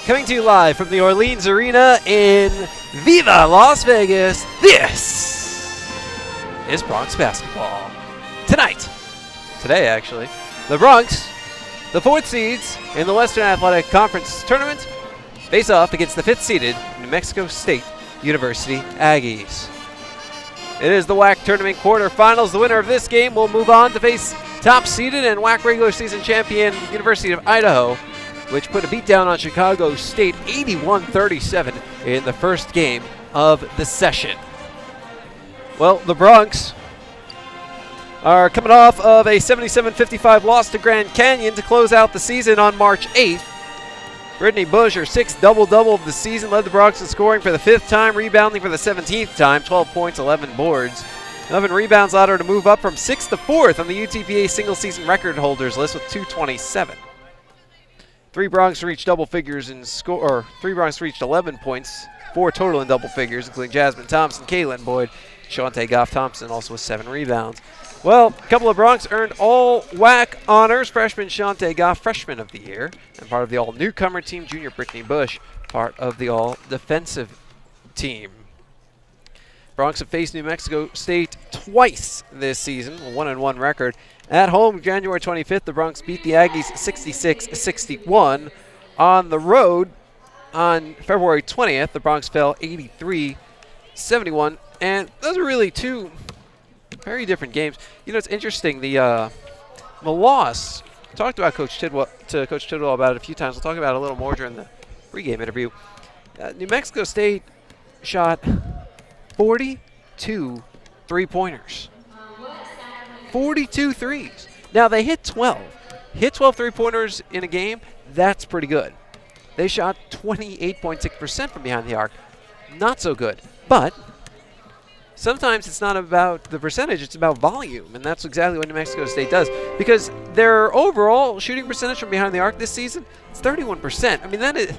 Coming to you live from the Orleans Arena in Viva Las Vegas, this is Bronx basketball. Today actually, the Bronx, the 4th seeds in the Western Athletic Conference Tournament, face off against the 5th seeded New Mexico State University Aggies. It is the WAC Tournament quarterfinals. The winner of this game will move on to face top seeded and WAC regular season champion University of Idaho, which put a beatdown on Chicago State 81-37 in the first game of the session. Well, the Bronx are coming off of a 77-55 loss to Grand Canyon to close out the season on March 8th. Brittany Bush, her 6th double-double of the season, led the Bronx in scoring for the 5th time, rebounding for the 17th time, 12 points, 11 boards. 11 rebounds allowed her to move up from 6th to 4th on the UTPA single-season record holders list with 227. Three Bronx reached double figures in score, or 3 Bronx reached 11 points, 4 total in double figures, including Jasmine Thompson, Caitlin Boyd, Shante Goff-Thompson, also with 7 rebounds. Well, a couple of Bronx earned all WAC honors. Freshman Shante Goff, Freshman of the Year, and part of the all-newcomer team. Junior Brittany Bush, part of the all-defensive team. Bronx have faced New Mexico State twice this season, a 1-1 record. At home, January 25th, the Bronx beat the Aggies 66-61. On the road, on February 20th, the Bronx fell 83-71. And those are really two very different games. You know, it's interesting. The loss, I talked about Coach Tidwell about it a few times. We'll talk about it a little more during the pregame interview. New Mexico State shot 42 three-pointers. 42 threes. Now, they hit 12. Hit 12 three-pointers in a game, that's pretty good. They shot 28.6% from behind the arc. Not so good. But sometimes it's not about the percentage, it's about volume, and that's exactly what New Mexico State does. Because their overall shooting percentage from behind the arc this season, it's 31%. I mean, that is,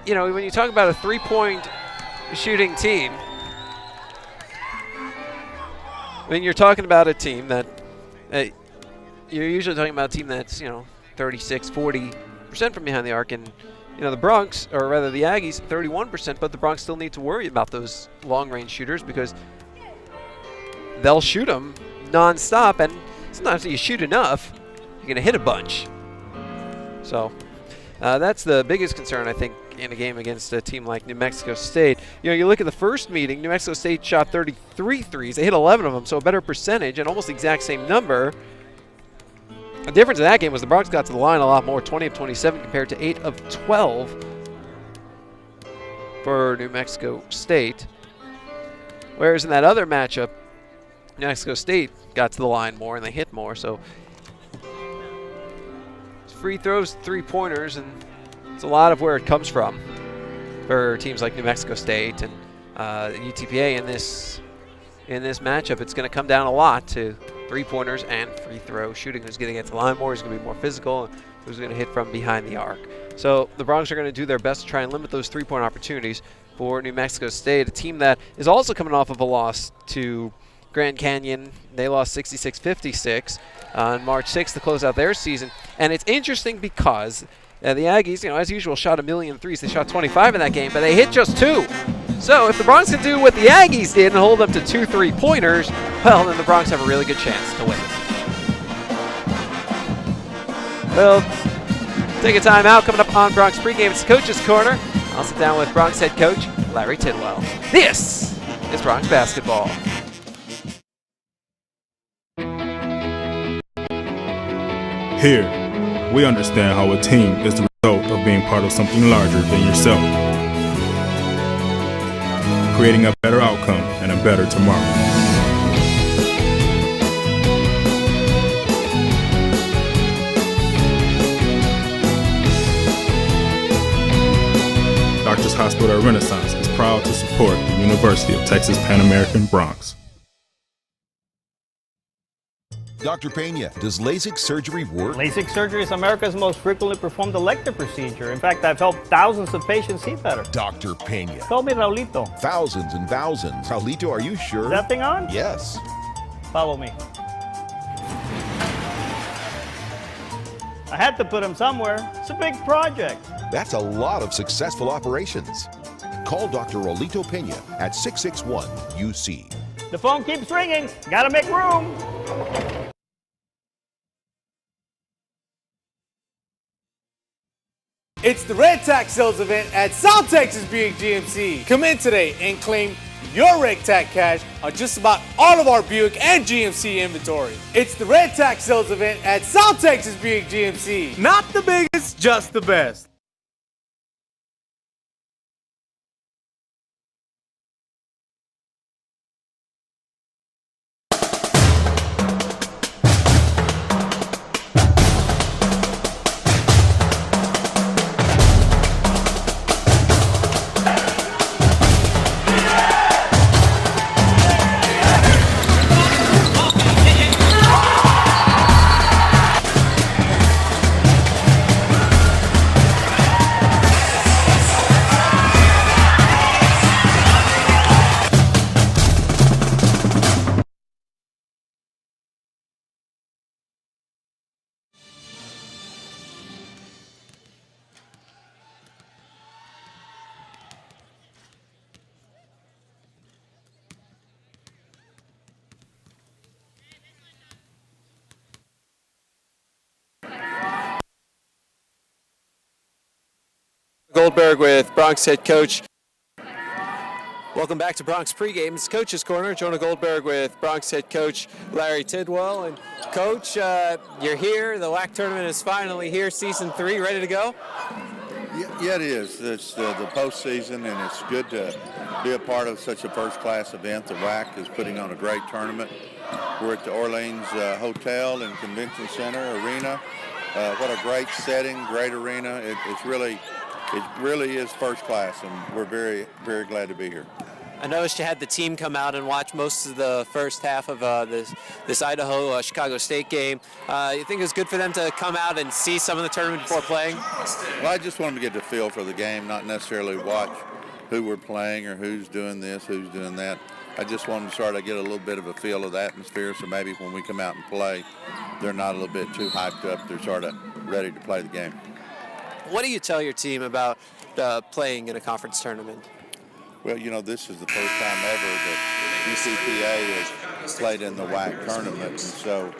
you know, when you talk about a three-point shooting team, when you're talking about a team that, you're usually talking about a team that's, 36, 40% from behind the arc. And, the Bronx, or rather the Aggies, 31%, but the Bronx still need to worry about those long-range shooters because they'll shoot them nonstop. And sometimes if you shoot enough, you're going to hit a bunch. So that's the biggest concern, I think, in a game against a team like New Mexico State. You look at the first meeting, New Mexico State shot 33 threes. They hit 11 of them, so a better percentage and almost the exact same number. The difference in that game was the Bronx got to the line a lot more, 20 of 27 compared to 8 of 12 for New Mexico State. Whereas in that other matchup, New Mexico State got to the line more and they hit more. So free throws, three-pointers, and it's a lot of where it comes from for teams like New Mexico State and UTPA in this matchup. It's going to come down a lot to three-pointers and free throw shooting. Who's going to get to the line more, who's going to be more physical, and who's going to hit from behind the arc. So the Bronx are going to do their best to try and limit those three-point opportunities for New Mexico State, a team that is also coming off of a loss to Grand Canyon. They lost 66-56 on March 6th to close out their season. And it's interesting because the Aggies, as usual, shot 1,000,000 threes. They shot 25 in that game, but they hit just 2. So if the Bronx can do what the Aggies did and hold them to 2 3-pointers, well, then the Bronx have a really good chance to win. Well, take a time out. Coming up on Bronx pregame, it's Coach's Corner. I'll sit down with Bronx head coach Larry Tidwell. This is Bronx basketball. Here, we understand how a team is the result of being part of something larger than yourself, creating a better outcome and a better tomorrow. Doctors Hospital at Renaissance is proud to support the University of Texas Pan American Bronx. Dr. Pena, does LASIK surgery work? LASIK surgery is America's most frequently performed elective procedure. In fact, I've helped thousands of patients see better. Dr. Pena. Call me Raulito. Thousands and thousands. Raulito, are you sure? Is that thing on? Yes. Follow me. I had to put him somewhere. It's a big project. That's a lot of successful operations. Call Dr. Rolito Pena at 661-UC. The phone keeps ringing. Gotta make room. It's the Red Tax Sales event at South Texas Buick GMC. Come in today and claim your Red Tax cash on just about all of our Buick and GMC inventory. It's the Red Tax Sales event at South Texas Buick GMC. Not the biggest, just the best. Goldberg with Bronx head coach. Welcome back to Bronx pregame. It's Coach's Corner. Jonah Goldberg with Bronx head coach Larry Tidwell. And Coach, you're here. The WAC tournament is finally here. Season 3, ready to go? Yeah, it is. It's the postseason, and it's good to be a part of such a first-class event. The WAC is putting on a great tournament. We're at the Orleans Hotel and Convention Center Arena. What a great setting, great arena. It really is first class, and we're very, very glad to be here. I noticed you had the team come out and watch most of the first half of this Idaho-Chicago State game. You think it was good for them to come out and see some of the tournament before playing? Well, I just want them to get the feel for the game, not necessarily watch who we're playing or who's doing this, who's doing that. I just want them to start to get a little bit of a feel of the atmosphere, so maybe when we come out and play, they're not a little bit too hyped up. They're sort of ready to play the game. What do you tell your team about playing in a conference tournament? Well, you know, this is the first time ever that UTPA has played in the WAC tournament, and so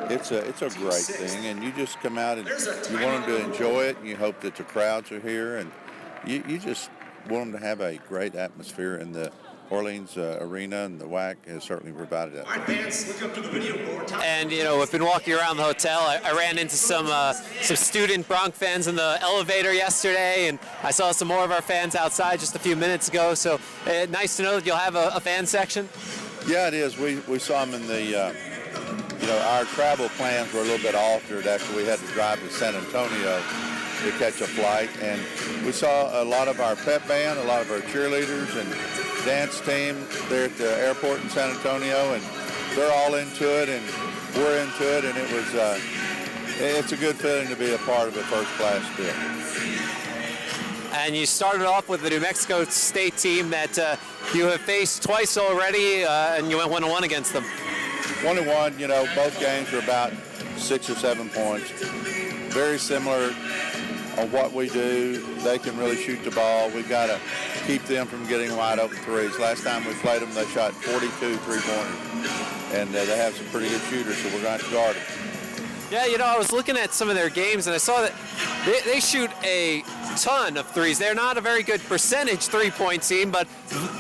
it's a great thing. And you just come out and you want them to enjoy it, and you hope that the crowds are here, and you just want them to have a great atmosphere in the Orleans arena, and the WAC has certainly provided that. And you know, I've been walking around the hotel. I ran into some student Bronx fans in the elevator yesterday, and I saw some more of our fans outside just a few minutes ago. So nice to know that you'll have a fan section. Yeah, it is. We saw them in the. Our travel plans were a little bit altered after we had to drive to San Antonio to catch a flight, and we saw a lot of our pep band, a lot of our cheerleaders and dance team there at the airport in San Antonio, and they're all into it, and we're into it, and it was it's a good feeling to be a part of a first-class deal. And you started off with the New Mexico State team that you have faced twice already, and you went 1-1 against them. 1-1, you know, both games were about 6 or 7 points. Very similar on what we do. They can really shoot the ball. We've got to keep them from getting wide open threes. Last time we played them, they shot 42 three-pointers. And they have some pretty good shooters, so we're going to have to guard them. Yeah, you know, I was looking at some of their games, and I saw that they shoot a ton of threes. They're not a very good percentage three-point team, but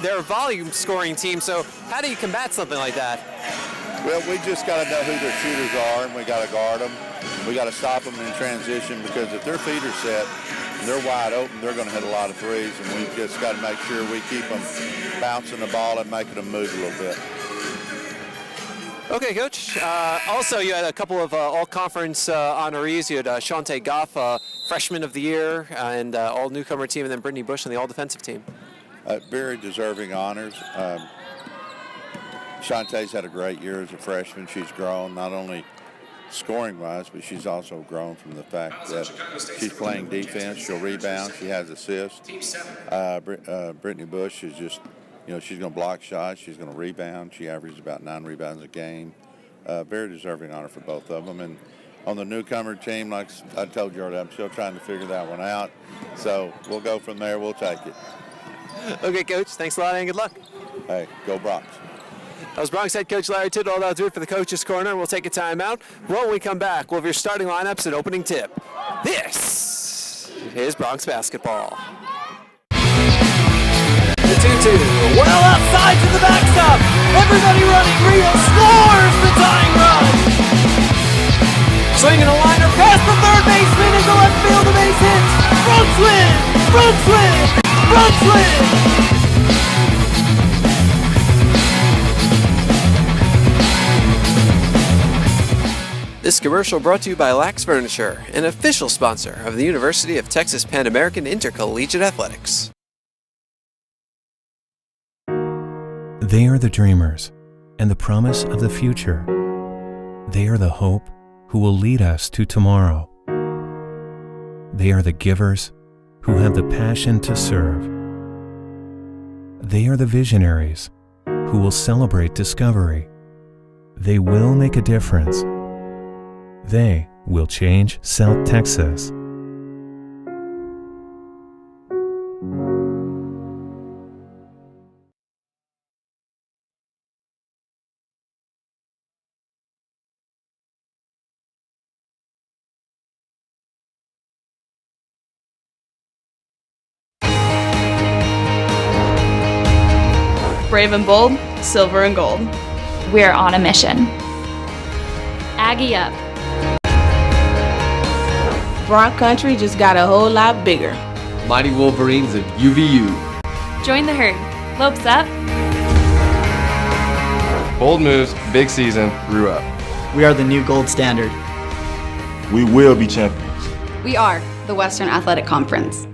they're a volume scoring team. So how do you combat something like that? Well, we just got to know who their shooters are, and we got to guard them. We got to stop them in transition, because if their feet are set and they're wide open, they're going to hit a lot of threes, and we've just got to make sure we keep them bouncing the ball and making them move a little bit. Okay, Coach. Also, you had a couple of all-conference honorees. You had Shante Goff, freshman of the year, and all-newcomer team, and then Brittany Bush on the all-defensive team. Very deserving honors. Shantae's had a great year as a freshman. She's grown not only scoring-wise, but she's also grown from the fact that she's playing defense. She'll rebound. She has assists. Brittany Bush is just, you know, she's going to block shots. She's going to rebound. She averages about 9 rebounds a game. Very deserving honor for both of them. And on the newcomer team, like I told you earlier, I'm still trying to figure that one out. So we'll go from there. We'll take it. Okay, Coach. Thanks a lot and good luck. Hey, go Bronx. That was Bronx head coach Larry Tittle. That'll do it for the Coach's Corner. We'll take a timeout. When we come back, we'll have your starting lineups and opening tip. This is Bronx basketball. The 2-2. Well outside to the backstop. Everybody running. Rio scores the tying run. Swinging a liner past the third baseman into left field. A base hit. Bronx win. Bronx win. Bronx win. This commercial brought to you by Lax Furniture, an official sponsor of the University of Texas Pan American Intercollegiate Athletics. They are the dreamers and the promise of the future. They are the hope who will lead us to tomorrow. They are the givers who have the passion to serve. They are the visionaries who will celebrate discovery. They will make a difference. They will change South Texas. Brave and bold, silver and gold. We're on a mission. Aggie up. Bronx Country just got a whole lot bigger. Mighty Wolverines of UVU. Join the herd. Lopes up. Bold moves, big season, grew up. We are the new gold standard. We will be champions. We are the Western Athletic Conference.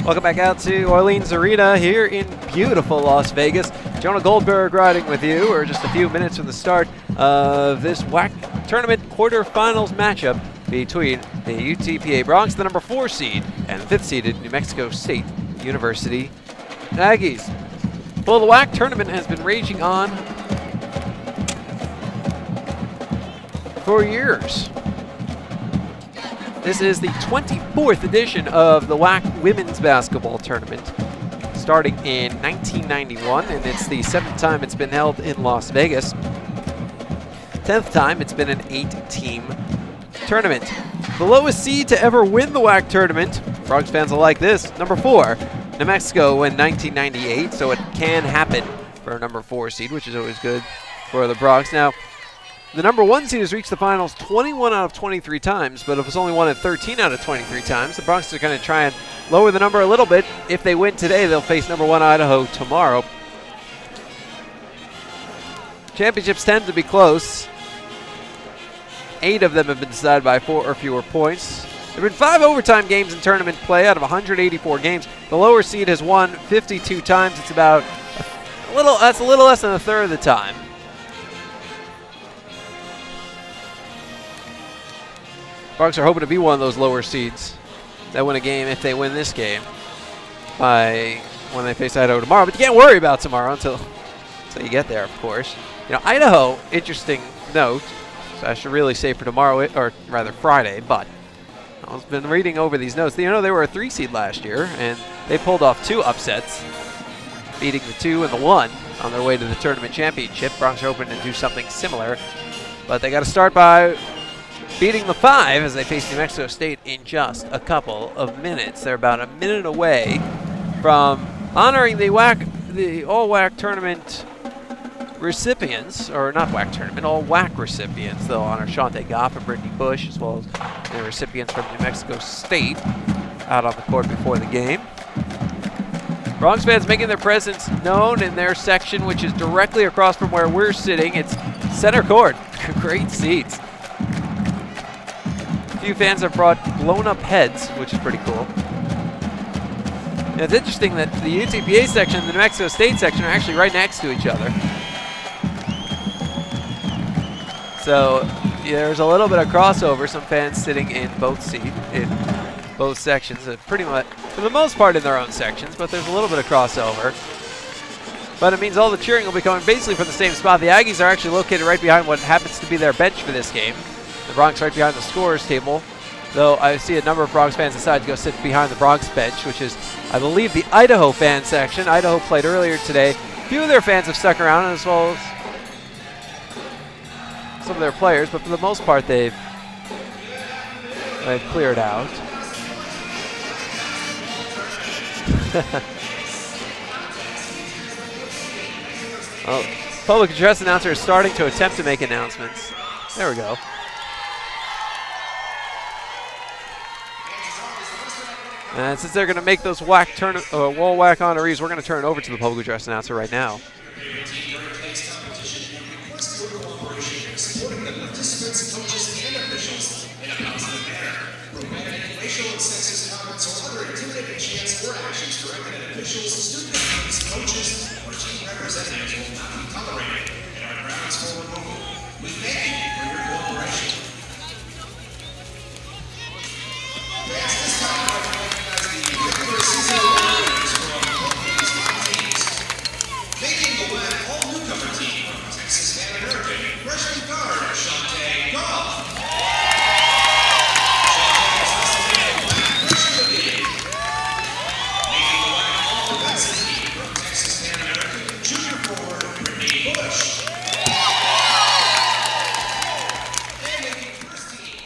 Welcome back out to Orleans Arena here in beautiful Las Vegas. Jonah Goldberg riding with you. We're just a few minutes from the start of this WAC tournament quarterfinals matchup between the UTPA Bronx, the number 4 seed, and the 5th seeded New Mexico State University Aggies. Well, the WAC tournament has been raging on for years. This is the 24th edition of the WAC Women's Basketball Tournament, starting in 1991, and it's the 7th time it's been held in Las Vegas. 10th time it's been an 8-team tournament. The lowest seed to ever win the WAC tournament, Bronx fans will like this, number 4, New Mexico in 1998, so it can happen for a number 4 seed, which is always good for the Bronx. Now, the number 1 seed has reached the finals 21 out of 23 times, but if it's only won it 13 out of 23 times, the Bronx are going to try and lower the number a little bit. If they win today, they'll face number 1 Idaho tomorrow. Championships tend to be close. 8 of them have been decided by 4 or fewer points. There have been 5 overtime games in tournament play out of 184 games. The lower seed has won 52 times. It's about that's a little less than a third of the time. Bronx are hoping to be one of those lower seeds that win a game if they win this game by when they face Idaho tomorrow. But you can't worry about tomorrow until you get there, of course. You know, Idaho, interesting note, so I should really say for tomorrow, or rather Friday, but I've been reading over these notes. You know, they were a 3 seed last year, and they pulled off 2 upsets, beating the 2 and the 1 on their way to the tournament championship. Bronx are hoping to do something similar, but they got to start by beating the 5 as they face New Mexico State in just a couple of minutes. They're about a minute away from honoring the all WAC tournament recipients, or not WAC tournament, all WAC recipients. They'll honor Shante Goff and Brittany Bush, as well as the recipients from New Mexico State out on the court before the game. Bronx fans making their presence known in their section, which is directly across from where we're sitting. It's center court. Great seats. A few fans have brought blown-up heads, which is pretty cool. And it's interesting that the UTPA section and the New Mexico State section are actually right next to each other. So yeah, there's a little bit of crossover. Some fans sitting in both sections, pretty much for the most part in their own sections, but there's a little bit of crossover. But it means all the cheering will be coming basically from the same spot. The Aggies are actually located right behind what happens to be their bench for this game. The Bronx right behind the scorers table, though I see a number of Bronx fans decide to go sit behind the Bronx bench, which is, I believe, the Idaho fan section. Idaho played earlier today. A few of their fans have stuck around, as well as some of their players, but for the most part they've cleared out. Well, public address announcer is starting to attempt to make announcements. There we go. And since they're going to make those wall whack honorees, we're going to turn it over to the public address announcer right now.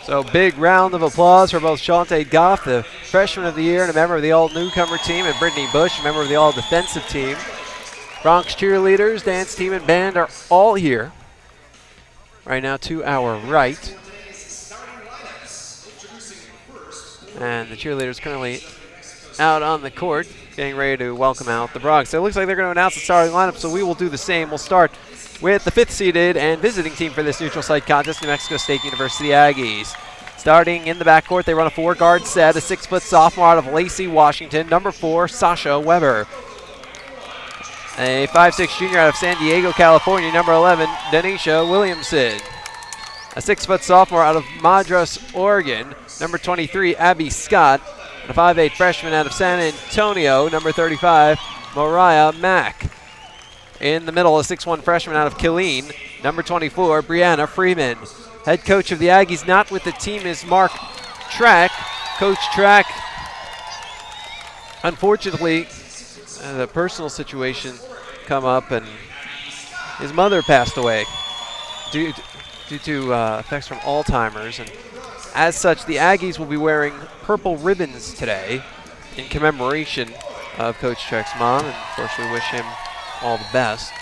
So big round of applause for both Shante Goff, the freshman of the year and a member of the all-newcomer team, and Brittany Bush, a member of the all-defensive team. Bronx cheerleaders, dance team, and band are all here right now to our right. And the cheerleaders currently out on the court, getting ready to welcome out the Bronx. So it looks like they're going to announce the starting lineup, so we will do the same. We'll start with the 5th seeded and visiting team for this neutral site contest, New Mexico State University Aggies. Starting in the backcourt, they run a 4-guard set, a 6-foot sophomore out of Lacey, Washington, number 4, Sasha Weber. A 5'6" junior out of San Diego, California, number 11, Denisha Williamson. A 6-foot sophomore out of Madras, Oregon, number 23, Abby Scott. And a 5'8" freshman out of San Antonio, number 35, Mariah Mack. In the middle, a 6'1" freshman out of Killeen, number 24, Brianna Freeman. Head coach of the Aggies not with the team is Mark Track. Coach Track, unfortunately, the personal situation come up, and his mother passed away due to effects from Alzheimer's. And as such, the Aggies will be wearing purple ribbons today in commemoration of Coach Track's mom, and of course we wish him all the best.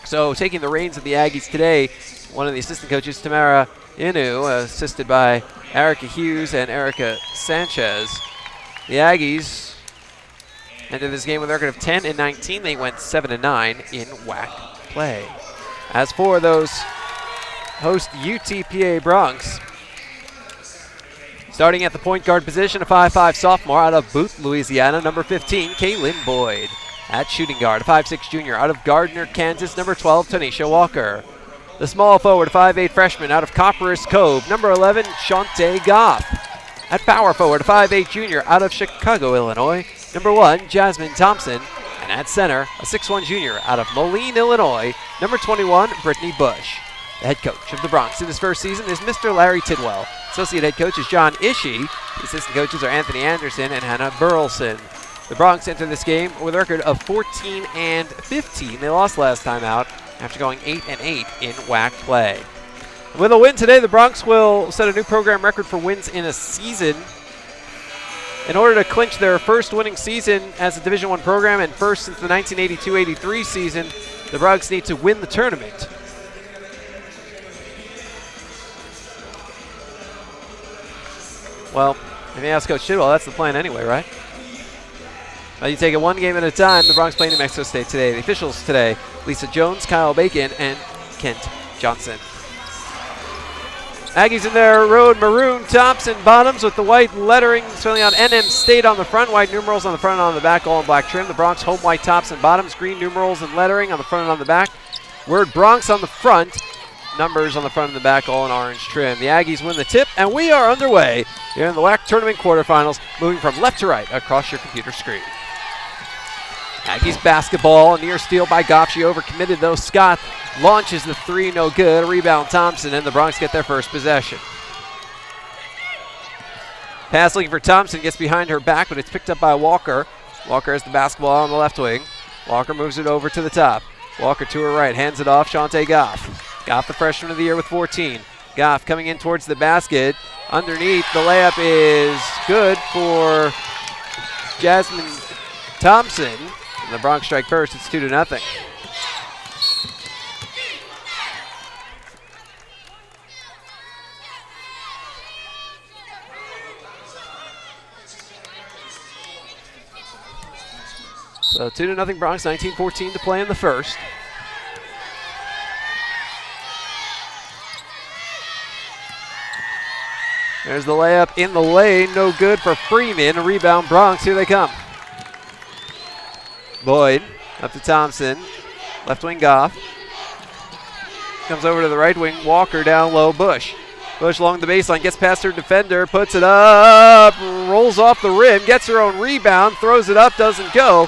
So taking the reins of the Aggies today, one of the assistant coaches, Tamara Inu, assisted by Erica Hughes and Erica Sanchez. The Aggies ended this game with a record of 10-19. They went 7-9 in WAC play. As for those host UTPA Bronx, starting at the point guard position, a 5'5" sophomore out of Booth, Louisiana, number 15, Kaylin Boyd. At shooting guard, a 5'6" junior out of Gardner, Kansas, number 12, Tanisha Walker. The small forward, a 5'8" freshman out of Copperas Cove, number 11, Shante Goff. At power forward, a 5'8" junior out of Chicago, Illinois, number 1, Jasmine Thompson. And at center, a 6'1" junior out of Moline, Illinois, number 21, Brittany Bush. The head coach of the Bronx in his first season is Mr. Larry Tidwell. Associate head coach is John Ishii. The assistant coaches are Anthony Anderson and Hannah Burleson. The Bronx enter this game with a record of 14-15. They lost last time out after going 8-8 in WAC play. With a win today, the Bronx will set a new program record for wins in a season. In order to clinch their first winning season as a Division I program and first since the 1982-83 season, The Bronx need to win the tournament. Well, if you ask Coach Chidwell, that's the plan anyway, right? You take it one game at a time. The Bronx playing New Mexico State today. The officials today, Lisa Jones, Kyle Bacon, and Kent Johnson. Aggies in their road maroon tops and bottoms with the white lettering spelling out NM State on the front, white numerals on the front and on the back, all in black trim. The Bronx home white tops and bottoms, green numerals and lettering on the front and on the back. Word Bronx on the front, numbers on the front and the back, all in orange trim. The Aggies win the tip, and we are underway here in the WAC Tournament quarterfinals, moving from left to right across your computer screen. Aggies basketball, a near steal by Goff. She overcommitted though. Scott launches the three, no good. Rebound Thompson, and the Bronx get their first possession. Pass looking for Thompson, gets behind her back, but it's picked up by Walker. Walker has the basketball on the left wing. Walker moves it over to the top. Walker to her right, hands it off, Shantae Goff. Goff, the freshman of the year with 14. Goff coming in towards the basket. Underneath, the layup is good for Jasmine Thompson. And the Bronx strike first, it's 2-0. So 2-0 Bronx, 19:14 to play in the first. There's the layup in the lane, no good for Freeman. A rebound Bronx, here they come. Boyd up to Thompson, left wing Goff. Comes over to the right wing, Walker down low, Bush. Bush along the baseline, gets past her defender, puts it up, rolls off the rim, gets her own rebound, throws it up, doesn't go.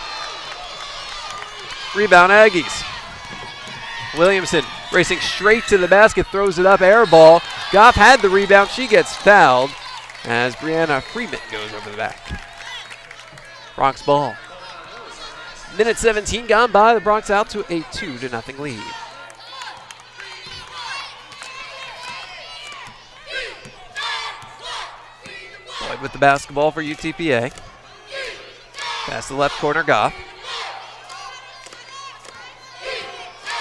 Rebound Aggies. Williamson racing straight to the basket, throws it up, air ball. Goff had the rebound, she gets fouled as Brianna Freeman goes over the back. Bronx ball. Minute 17 gone by, the Bronx out to a 2-0 lead. Boyd with the basketball for UTPA. Pass the left corner, Goff.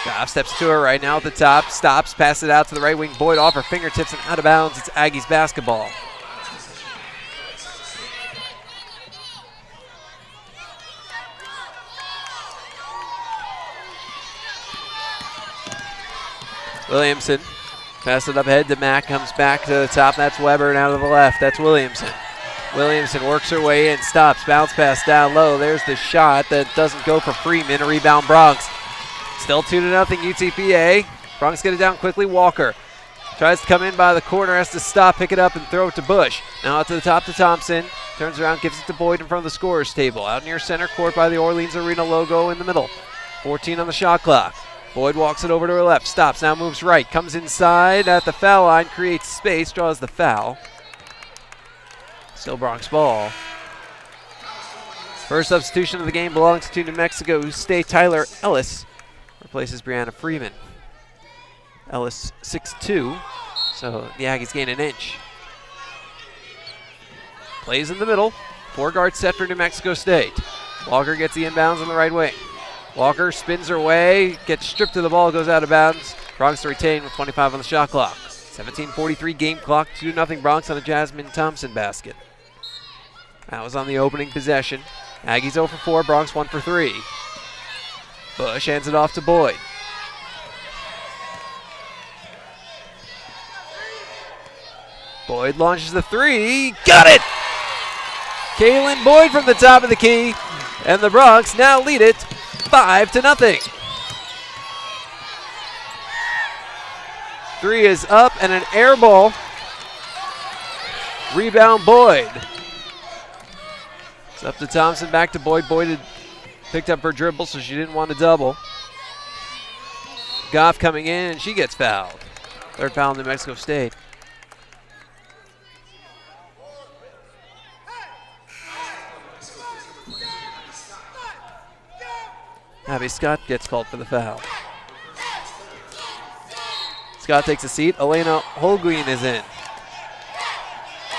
Goff steps to her right now at the top, stops, passes it out to the right wing. Boyd off her fingertips and out of bounds. It's Aggies basketball. Williamson, pass it up ahead to Mack, comes back to the top. That's Weber, and out of the left, that's Williamson. Williamson works her way in, stops, bounce pass down low. There's the shot that doesn't go for Freeman. A rebound Bronx. Still 2-0 UTPA. Bronx get it down quickly. Walker tries to come in by the corner, has to stop, pick it up, and throw it to Bush. Now out to the top to Thompson. Turns around, gives it to Boyd in front of the scorer's table. Out near center court by the Orleans Arena logo in the middle. 14 on the shot clock. Boyd walks it over to her left, stops, now moves right, comes inside at the foul line, creates space, draws the foul. Still Bronx ball. First substitution of the game belongs to New Mexico State. Tyler Ellis replaces Brianna Freeman. Ellis 6'2", so the Aggies gain an inch. Plays in the middle, four-guard set for New Mexico State. Walker gets the inbounds on the right wing. Walker spins her way, gets stripped of the ball, goes out of bounds. Bronx to retain with 25 on the shot clock. 17:43 game clock, 2-0 Bronx on a Jasmine Thompson basket. That was on the opening possession. Aggies 0 for 4, Bronx 1 for 3. Bush hands it off to Boyd. Boyd launches the three, got it! Kaylin Boyd from the top of the key, and the Bronx now lead it 5-0. Three is up and an air ball. Rebound Boyd. It's up to Thompson, back to Boyd. Boyd had picked up her dribble, so she didn't want to double. Goff coming in, and she gets fouled. Third foul in New Mexico State. Abby Scott gets called for the foul. Scott takes a seat. Elena Holguin is in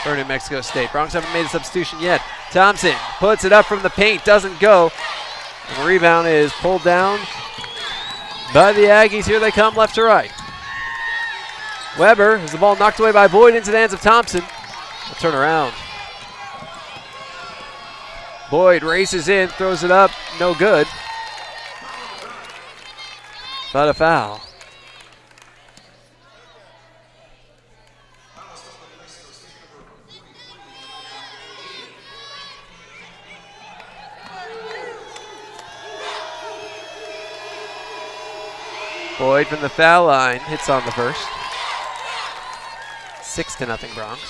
for New Mexico State. Bronx haven't made a substitution yet. Thompson puts it up from the paint, doesn't go. And the rebound is pulled down by the Aggies. Here they come left to right. Weber has the ball knocked away by Boyd into the hands of Thompson. A turn around. Boyd races in, throws it up, no good. But a foul. Boyd from the foul line hits on the first. 6-0 Bronx.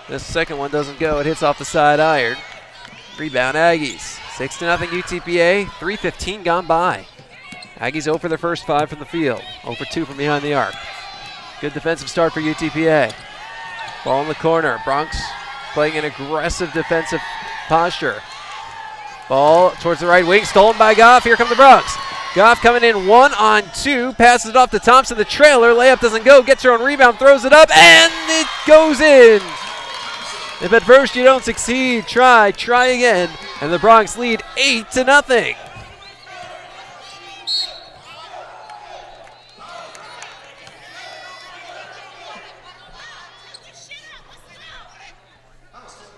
This second one doesn't go. It hits off the side iron. Rebound Aggies. 6-0 UTPA. 3:15 gone by. Aggies 0 for their first 5 from the field. 0 for 2 from behind the arc. Good defensive start for UTPA. Ball in the corner. Bronx playing an aggressive defensive posture. Ball towards the right wing. Stolen by Goff. Here come the Bronx. Goff coming in 1-on-2. Passes it off to Thompson, the trailer. Layup doesn't go. Gets her own rebound. Throws it up. And it goes in. If at first you don't succeed, try again. And the Bronx lead 8-0.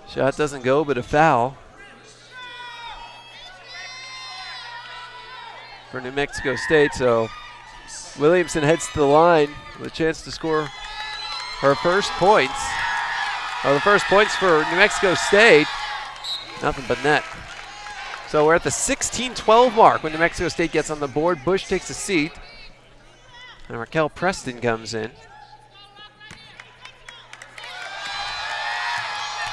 Shot doesn't go, but a foul for New Mexico State. So Williamson heads to the line with a chance to score her first points. Well, the first points for New Mexico State, nothing but net. So we're at the 16-12 mark when New Mexico State gets on the board. Bush takes a seat, and Raquel Preston comes in.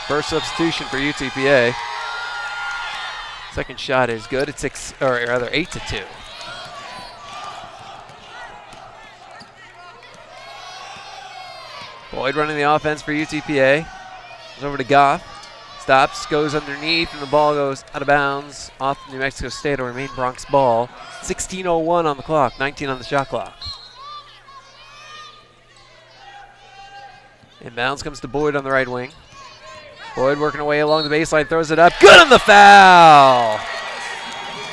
First substitution for UTPA. Second shot is good. It's 8-2. Boyd running the offense for UTPA. Goes over to Goff. Stops, goes underneath, and the ball goes out of bounds off New Mexico State. It'll remain Bronx ball. 16:01 on the clock, 19 on the shot clock. Inbounds comes to Boyd on the right wing. Boyd working away along the baseline, throws it up. Good on the foul!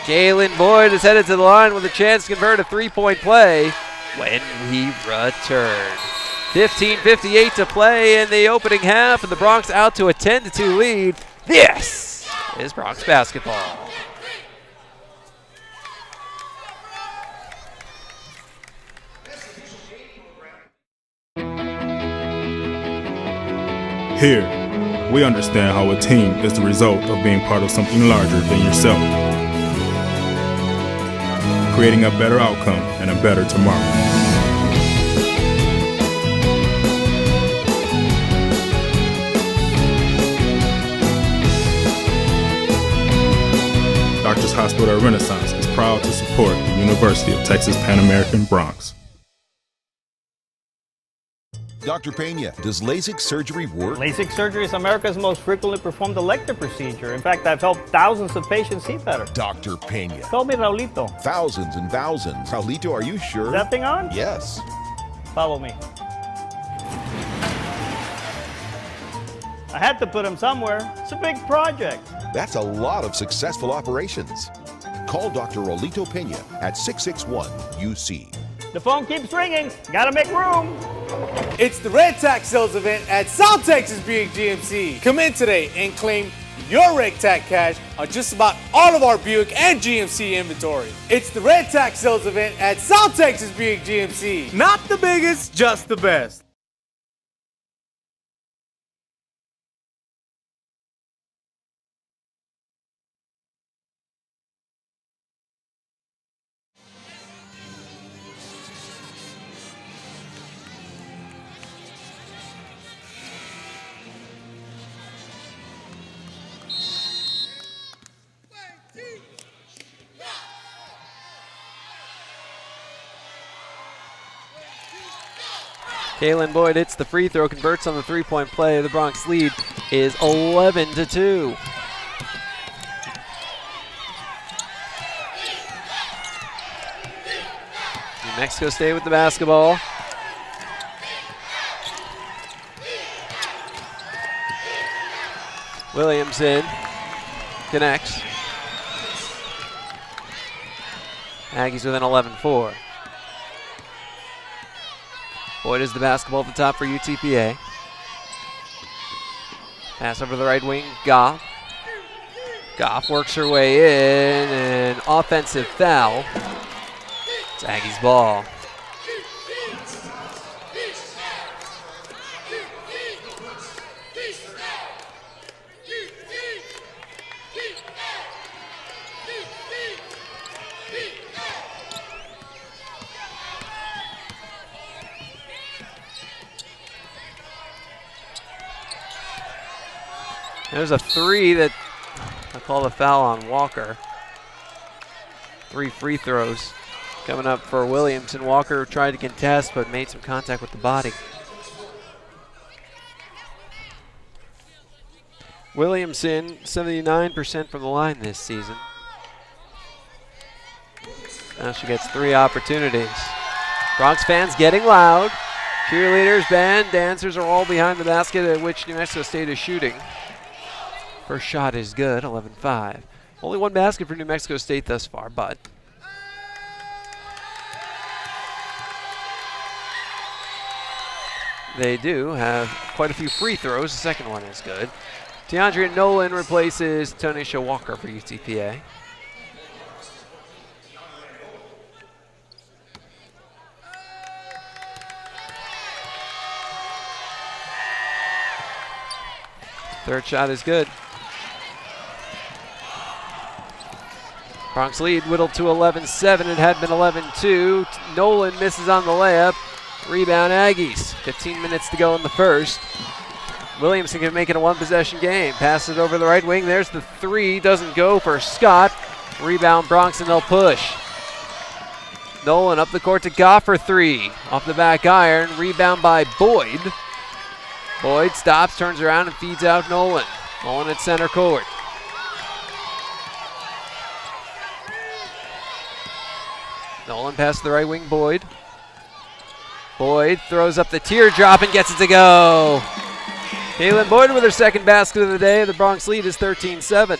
Galen Boyd is headed to the line with a chance to convert a three-point play when we return. 15:58 to play in the opening half, and the Bronx out to a 10-2 lead. This is Bronx basketball. Here, we understand how a team is the result of being part of something larger than yourself, creating a better outcome and a better tomorrow. Doctors Hospital Renaissance is proud to support the University of Texas Pan American Bronx. Dr. Pena, does LASIK surgery work? LASIK surgery is America's most frequently performed elective procedure. In fact, I've helped thousands of patients see better. Dr. Pena. Call me Raulito. Thousands and thousands. Raulito, are you sure? Is that thing on? Yes. Follow me. I had to put him somewhere. It's a big project. That's a lot of successful operations. Call Dr. Raulito Pena at 661-UC. The phone keeps ringing. Gotta make room. It's the Red Tax Sales event at South Texas Buick GMC. Come in today and claim your Red Tax cash on just about all of our Buick and GMC inventory. It's the Red Tax Sales event at South Texas Buick GMC. Not the biggest, just the best. Kalen Boyd hits the free throw, converts on the three-point play. The Bronx lead is 11-2. New Mexico State with the basketball. Williamson connects. Aggies within 11-4. Boyd is the basketball at the top for UTPA. Pass over to the right wing, Goff. Goff works her way in, an offensive foul. It's Aggies ball. There's a three that I call the foul on Walker. 3 free throws coming up for Williamson. Walker tried to contest but made some contact with the body. Williamson, 79% from the line this season. Now she gets 3 opportunities. Bronx fans getting loud. Cheerleaders, band, dancers are all behind the basket at which New Mexico State is shooting. First shot is good, 11-5. Only 1 basket for New Mexico State thus far, but they do have quite a few free throws. The second one is good. DeAndrea Nolan replaces Tanisha Walker for UTPA. Third shot is good. Bronx lead whittled to 11-7. It had been 11-2. Nolan misses on the layup. Rebound Aggies. 15 minutes to go in the first. Williamson can make it a 1-possession game. Passes it over the right wing. There's the 3. Doesn't go for Scott. Rebound Bronx and they'll push. Nolan up the court to Goff for 3. Off the back iron. Rebound by Boyd. Boyd stops, turns around, and feeds out Nolan. Nolan at center court. Nolan passes the right wing, Boyd. Boyd throws up the teardrop and gets it to go. Kaylin Boyd with her second basket of the day. The Bronx lead is 13-7.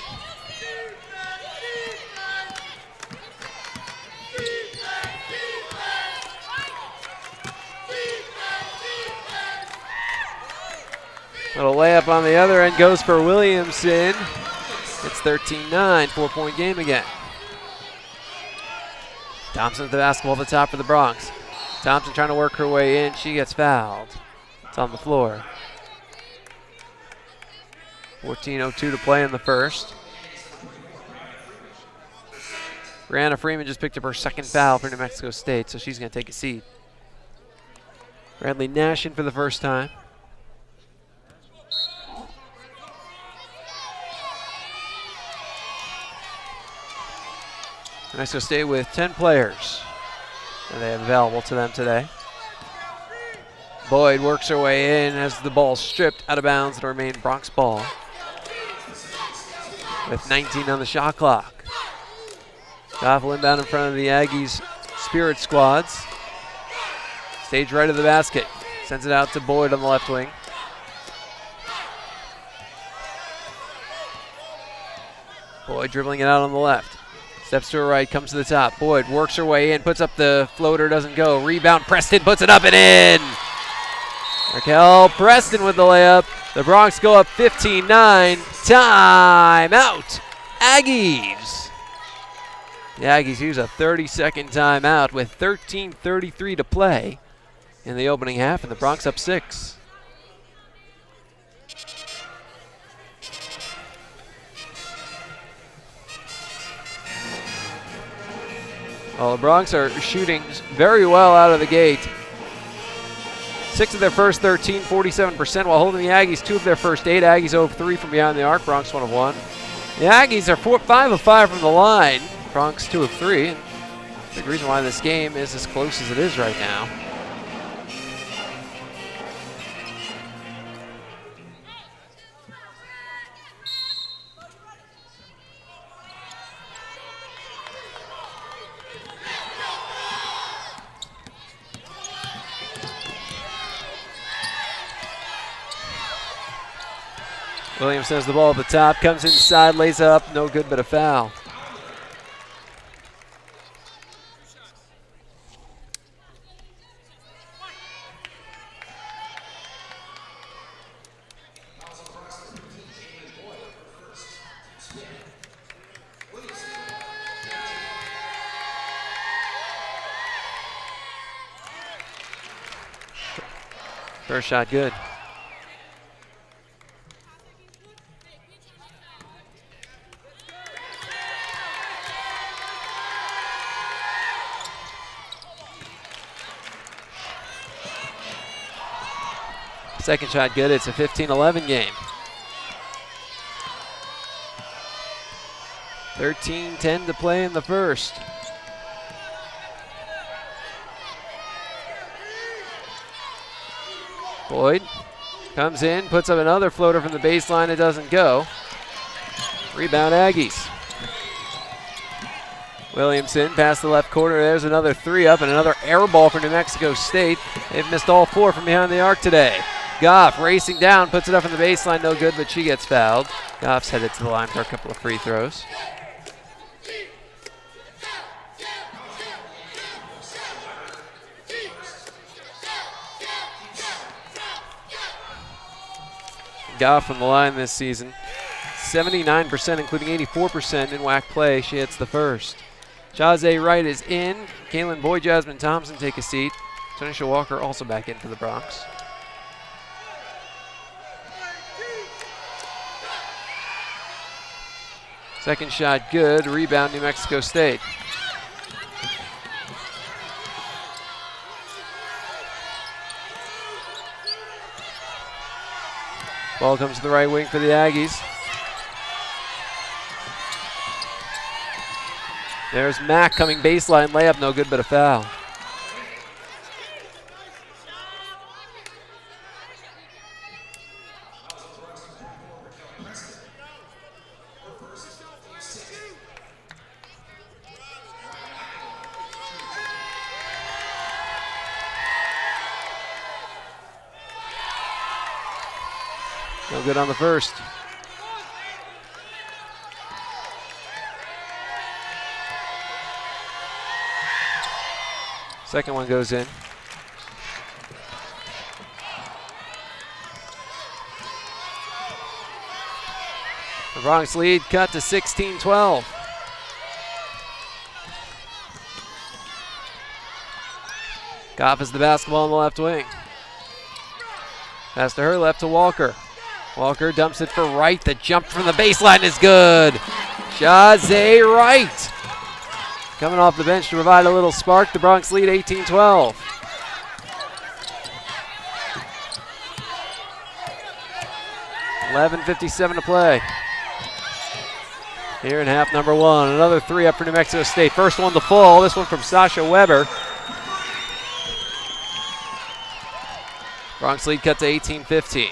Little layup on the other end goes for Williamson. It's 13-9, 4-point game again. Thompson at the basketball at the top for the Bronx. Thompson trying to work her way in. She gets fouled. It's on the floor. 14:02 to play in the first. Brianna Freeman just picked up her second foul for New Mexico State, so she's going to take a seat. Bradley Nash in for the first time. New Mexico State with 10 players that they have available to them today. Boyd works her way in as the ball stripped out of bounds to remain Bronx ball with 19 on the shot clock. Goff inbound in front of the Aggies Spirit squads. Stage right of the basket. Sends it out to Boyd on the left wing. Boyd dribbling it out on the left. Steps to her right, comes to the top. Boyd works her way in, puts up the floater, doesn't go. Rebound, Preston puts it up and in. Raquel Preston with the layup. The Bronx go up 15-9. Timeout, Aggies. The Aggies use a 30-second timeout with 13:33 to play in the opening half, and the Bronx up 6. Well, the Bronx are shooting very well out of the gate. 6 of their first 13, 47%, while holding the Aggies 2 of their first 8. Aggies 0 of 3 from beyond the arc. Bronx 1 of 1. The Aggies are 5 of 5 from the line. Bronx 2 of 3. And the reason why this game is as close as it is right now. Williamson has the ball at the top, comes inside, lays up, no good but a foul. First shot good. Second shot good. It's a 15-11 game. 13-10 to play in the first. Boyd comes in, puts up another floater from the baseline. It doesn't go. Rebound Aggies. Williamson past the left corner. There's another three up and another air ball for New Mexico State. They've missed all four from behind the arc today. Goff racing down, puts it up from the baseline. No good, but she gets fouled. Goff's headed to the line for a couple of free throws. Goff from the line this season. 79%, including 84% in WAC play. She hits the first. Jaze Wright is in. Kaylin Boyd, Jasmine Thompson take a seat. Tanisha Walker also back in for the Bronx. Second shot good. Rebound New Mexico State. Ball comes to the right wing for the Aggies. There's Mack coming baseline layup, no good but a foul. No good on the first. Second one goes in. The Bronx lead cut to 16-12. Goff has the basketball on the left wing. Pass to her, left to Walker. Walker dumps it for Wright. The jump from the baseline is good. Jaze Wright coming off the bench to provide a little spark. The Bronx lead 18-12. $11:57 to play here in half number one. Another three up for New Mexico State. First one to fall. This one from Sasha Weber. Bronx lead cut to 18-15.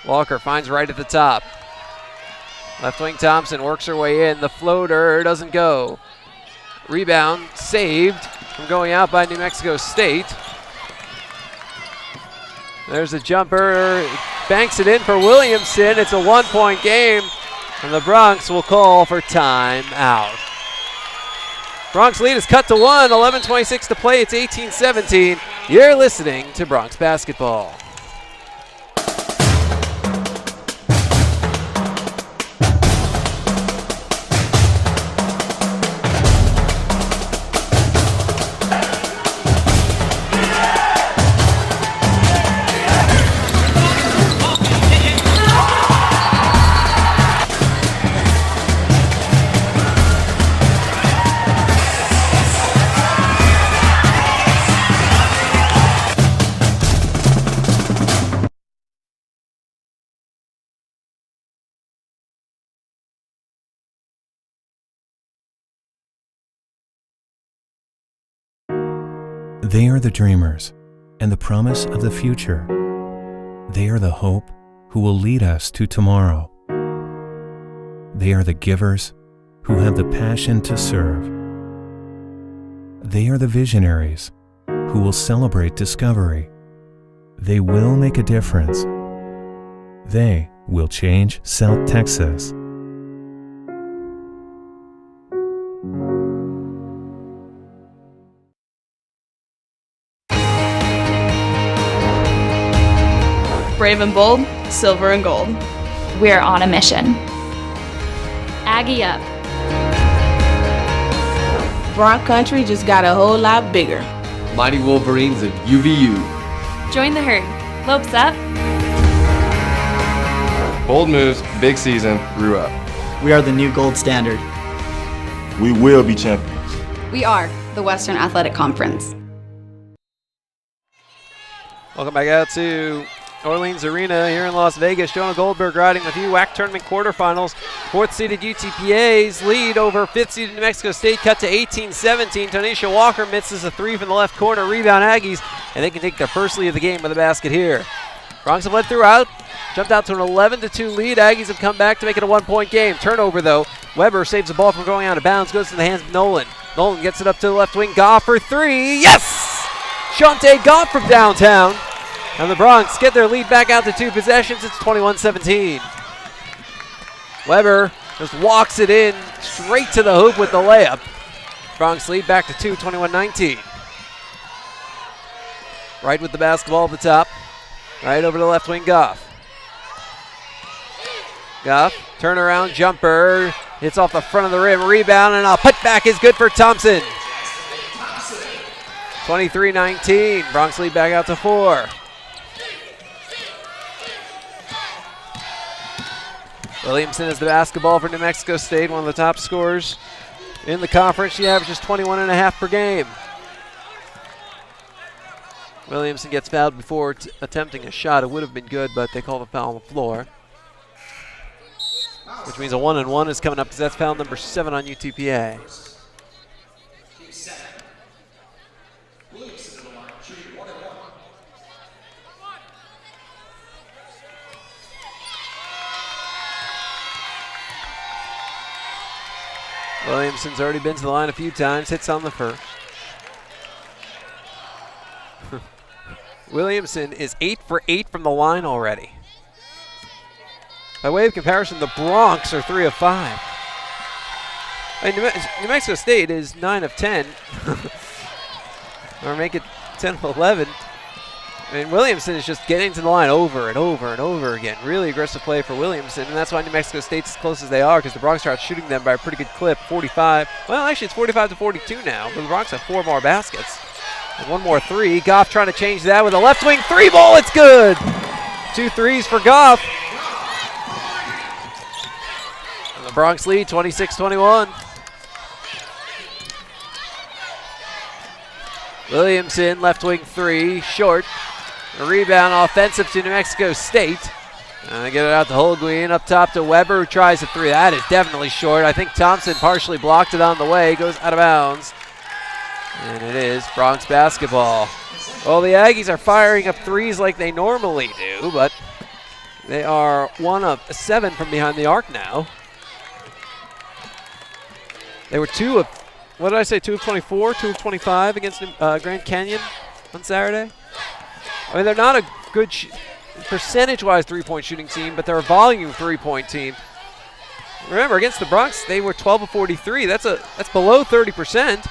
Walker finds Wright at the top. Left wing Thompson works her way in. The floater doesn't go. Rebound saved from going out by New Mexico State. There's a jumper. Banks it in for Williamson. It's a 1-point game. And the Bronx will call for timeout. Bronx lead is cut to 1. 11:26 to play. It's 18-17. You're listening to Bronx Basketball. They are the dreamers and the promise of the future. They are the hope who will lead us to tomorrow. They are the givers who have the passion to serve. They are the visionaries who will celebrate discovery. They will make a difference. They will change South Texas. Brave and bold, silver and gold. We're on a mission. Aggie up. Bronc Country just got a whole lot bigger. Mighty Wolverines of UVU. Join the herd. Lopes up. Bold moves, big season, grew up. We are the new gold standard. We will be champions. We are the Western Athletic Conference. Welcome back out to Orleans Arena here in Las Vegas. Jonah Goldberg riding with you. WAC tournament quarterfinals. Fourth-seeded UTPA's lead over fifth-seeded New Mexico State cut to 18-17. Tonisha Walker misses a three from the left corner. Rebound Aggies, and they can take their first lead of the game with a basket here. Bronx have led throughout. Jumped out to an 11-2 lead. Aggies have come back to make it a one-point game. Turnover, though. Weber saves the ball from going out of bounds. Goes to the hands of Nolan. Nolan gets it up to the left wing. Goff for three. Yes! Shante Goff from downtown. And the Bronx get their lead back out to two possessions. It's 21-17. Weber just walks it in straight to the hoop with the layup. Bronx lead back to two, 21-19. Right with the basketball at the top. Right over to the left wing, Goff. Goff, turnaround jumper. Hits off the front of the rim. Rebound and a putback is good for Thompson. 23-19. Bronx lead back out to four. Williamson has the basketball for New Mexico State, one of the top scorers in the conference. She averages 21.5 per game. Williamson gets fouled before attempting a shot. It would have been good, but they call the foul on the floor. Which means a 1-and-1 is coming up because that's foul number 7 on UTPA. Williamson's already been to the line a few times, hits on the first. Williamson is 8 for 8 from the line already. By way of comparison, the Bronx are 3 of 5. I mean, New Mexico State is 9 of 10. Or make it 10 of 11. I mean, Williamson is just getting to the line over and over and over again. Really aggressive play for Williamson, and that's why New Mexico State's as close as they are, because the Bronx are shooting them by a pretty good clip, 45. Well, actually, it's 45-42 now, but the Bronx have 4 more baskets. And 1 more three. Goff trying to change that with a left wing three ball. It's good. 2 threes for Goff. And the Bronx lead, 26-21. Williamson, left wing three, short. A rebound offensive to New Mexico State. And they get it out to Holguin, up top to Weber, who tries a three. That is definitely short. I think Thompson partially blocked it on the way, goes out of bounds. And it is Bronx basketball. Well, the Aggies are firing up threes like they normally do, but they are 1 of 7 from behind the arc now. They were 2 of, what did I say, 2 of 24, 2 of 25 against Grand Canyon on Saturday? I mean, they're not a good percentage-wise three-point shooting team, but they're a volume three-point team. Remember, against the Bronx, they were 12 of 43. That's below 30%,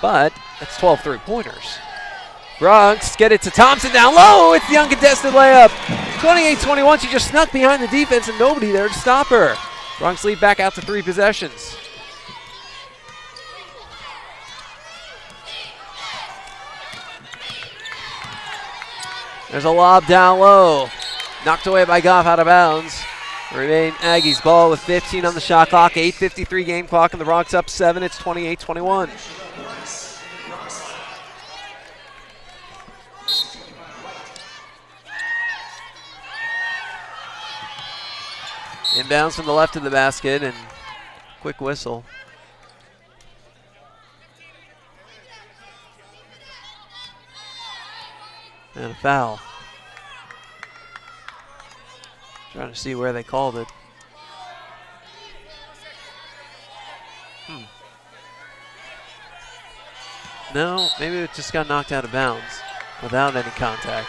but that's 12 three-pointers. Bronx get it to Thompson down low. It's the uncontested layup. 28-21. She just snuck behind the defense and nobody there to stop her. Bronx lead back out to 3 possessions. There's a lob down low. Knocked away by Goff out of bounds. Remain Aggies ball with 15 on the shot clock. 8:53 game clock and the Bronx up 7. It's 28-21. Inbounds from the left of the basket and quick whistle. And a foul. Trying to see where they called it. No, maybe it just got knocked out of bounds without any contact.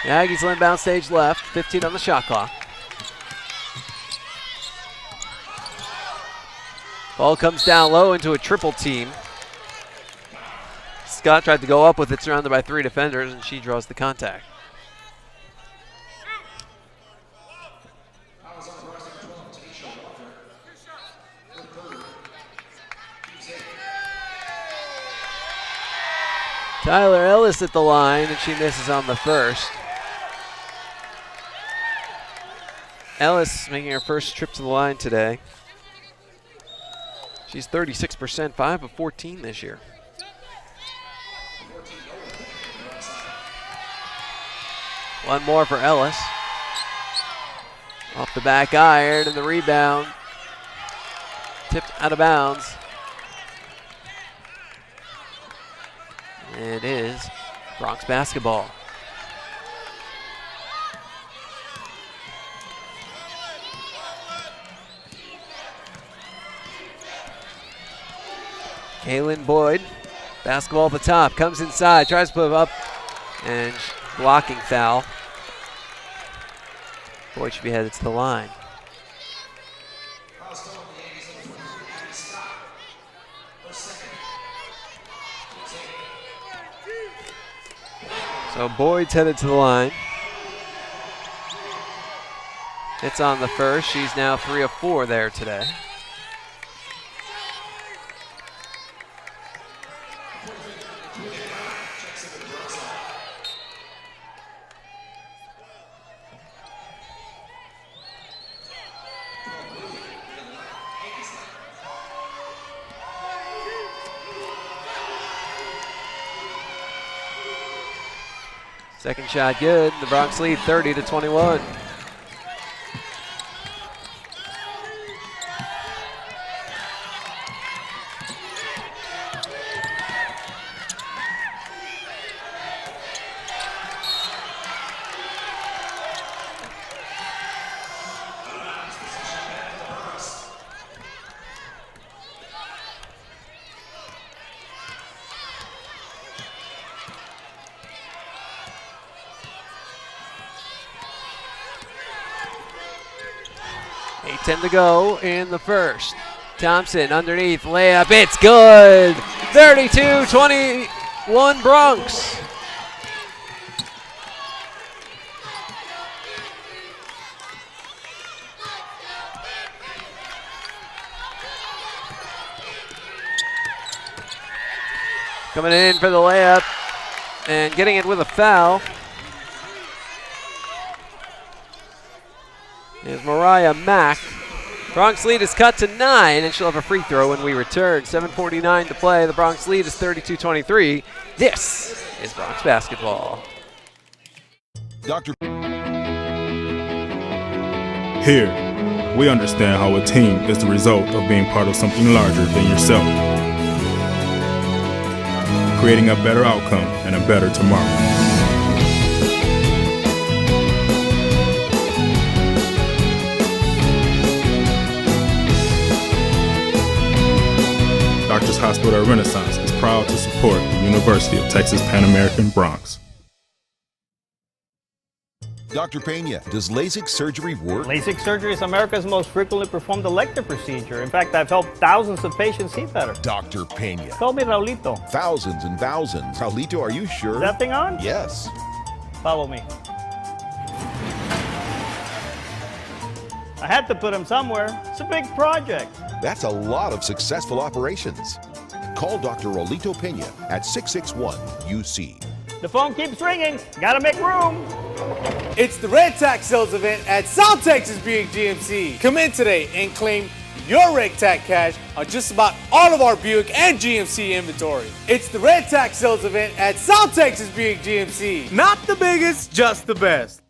The Aggies inbound stage left, 15 on the shot clock. Ball comes down low into a triple team. Scott tried to go up with it, surrounded by 3 defenders, and she draws the contact. Tyler Ellis at the line, and she misses on the first. Ellis making her first trip to the line today. She's 36%, 5 of 14 this year. One more for Ellis. Off the back iron and the rebound. Tipped out of bounds. It is Bronx basketball. Kaylin Boyd, basketball at the top, comes inside, tries to put it up, and blocking foul. Boyd should be headed to the line. So Boyd's headed to the line. It's on the first. She's now 3 of 4 there today. Second shot good. The Bronx lead 30-21. To go in the first. Thompson underneath, layup, it's good! 32-21 Bronx. Coming in for the layup and getting it with a foul is Mariah Mack. Bronx lead is cut to 9, and she'll have a free throw when we return. 7:49 to play. The Bronx lead is 32-23. This is Bronx basketball. Dr. Here, we understand how a team is the result of being part of something larger than yourself, creating a better outcome and a better tomorrow. Doctors Hospital Renaissance is proud to support the University of Texas Pan American Bronx. Dr. Pena, does LASIK surgery work? LASIK surgery is America's most frequently performed elective procedure. In fact, I've helped thousands of patients see better. Dr. Pena. Call me Raulito. Thousands and thousands. Raulito, are you sure? Is that thing on? Yes. Follow me. I had to put him somewhere. It's a big project. That's a lot of successful operations. Call Dr. Raulito Pena at 661-UC. The phone keeps ringing. Gotta make room. It's the Red Tack Sales Event at South Texas Buick GMC. Come in today and claim your Red Tack cash on just about all of our Buick and GMC inventory. It's the Red Tack Sales Event at South Texas Buick GMC. Not the biggest, just the best.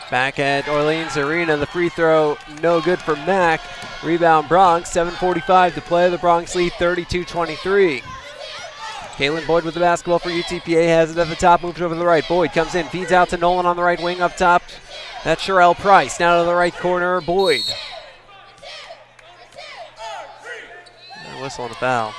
Back at Orleans Arena, the free throw no good for Mack. Rebound Bronx, 7:45 to play. The Bronx lead 32-23. Kalen Boyd with the basketball for UTPA, has it at the top, moves over to the right. Boyd comes in, feeds out to Nolan on the right wing up top. That's Sherelle Price. Now to the right corner, Boyd. A whistle and a foul.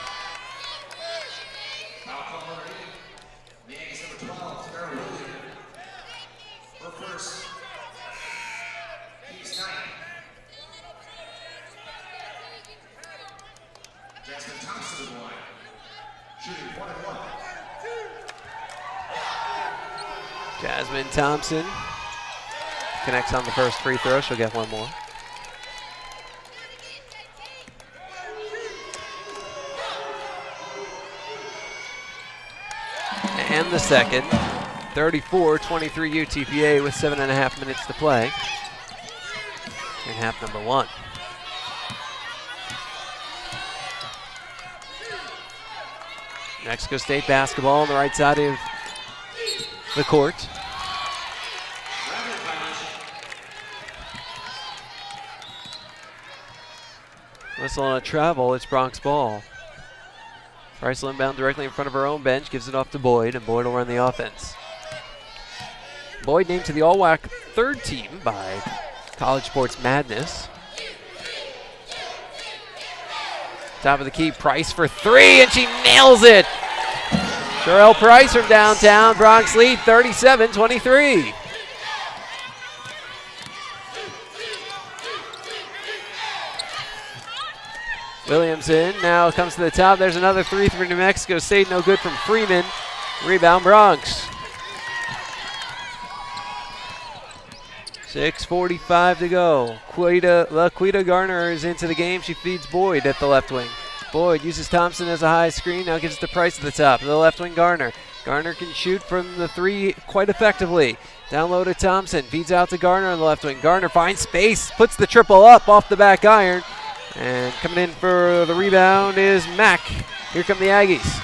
Jasmine Thompson connects on the first free throw. She'll get one more. And the second. 34-23 UTPA with 7.5 minutes to play in half number 1. Mexico State basketball on the right side of the court. Whistle on a travel, it's Bronx ball. Price will inbound directly in front of her own bench, gives it off to Boyd, and Boyd will run the offense. Boyd named to the All-WAC third team by College Sports Madness. Top of the key, Price for 3, and she nails it! Sherelle Price from downtown, Bronx lead 37-23. Williamson now comes to the top. There's another 3 for New Mexico State, no good from Freeman. Rebound Bronx. 6:45 to go. LaQuita Garner is into the game. She feeds Boyd at the left wing. Boyd uses Thompson as a high screen. Now gives it to Price at the top. The left wing, Garner. Garner can shoot from the 3 quite effectively. Down low to Thompson. Feeds out to Garner on the left wing. Garner finds space. Puts the triple up off the back iron. And coming in for the rebound is Mack. Here come the Aggies.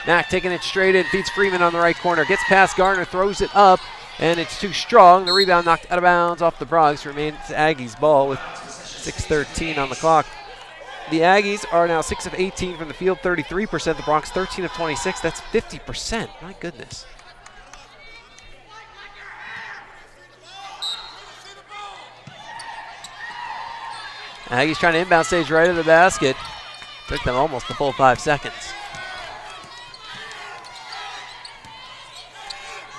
Mack taking it straight in. Feeds Freeman on the right corner. Gets past Garner. Throws it up. And it's too strong. The rebound knocked out of bounds off the Bronx. Remains Aggies ball with 6:13 on the clock. The Aggies are now 6 of 18 from the field, 33%. The Bronx 13 of 26. That's 50%. My goodness. Aggies trying to inbound stage right at the basket. Took them almost the full 5 seconds.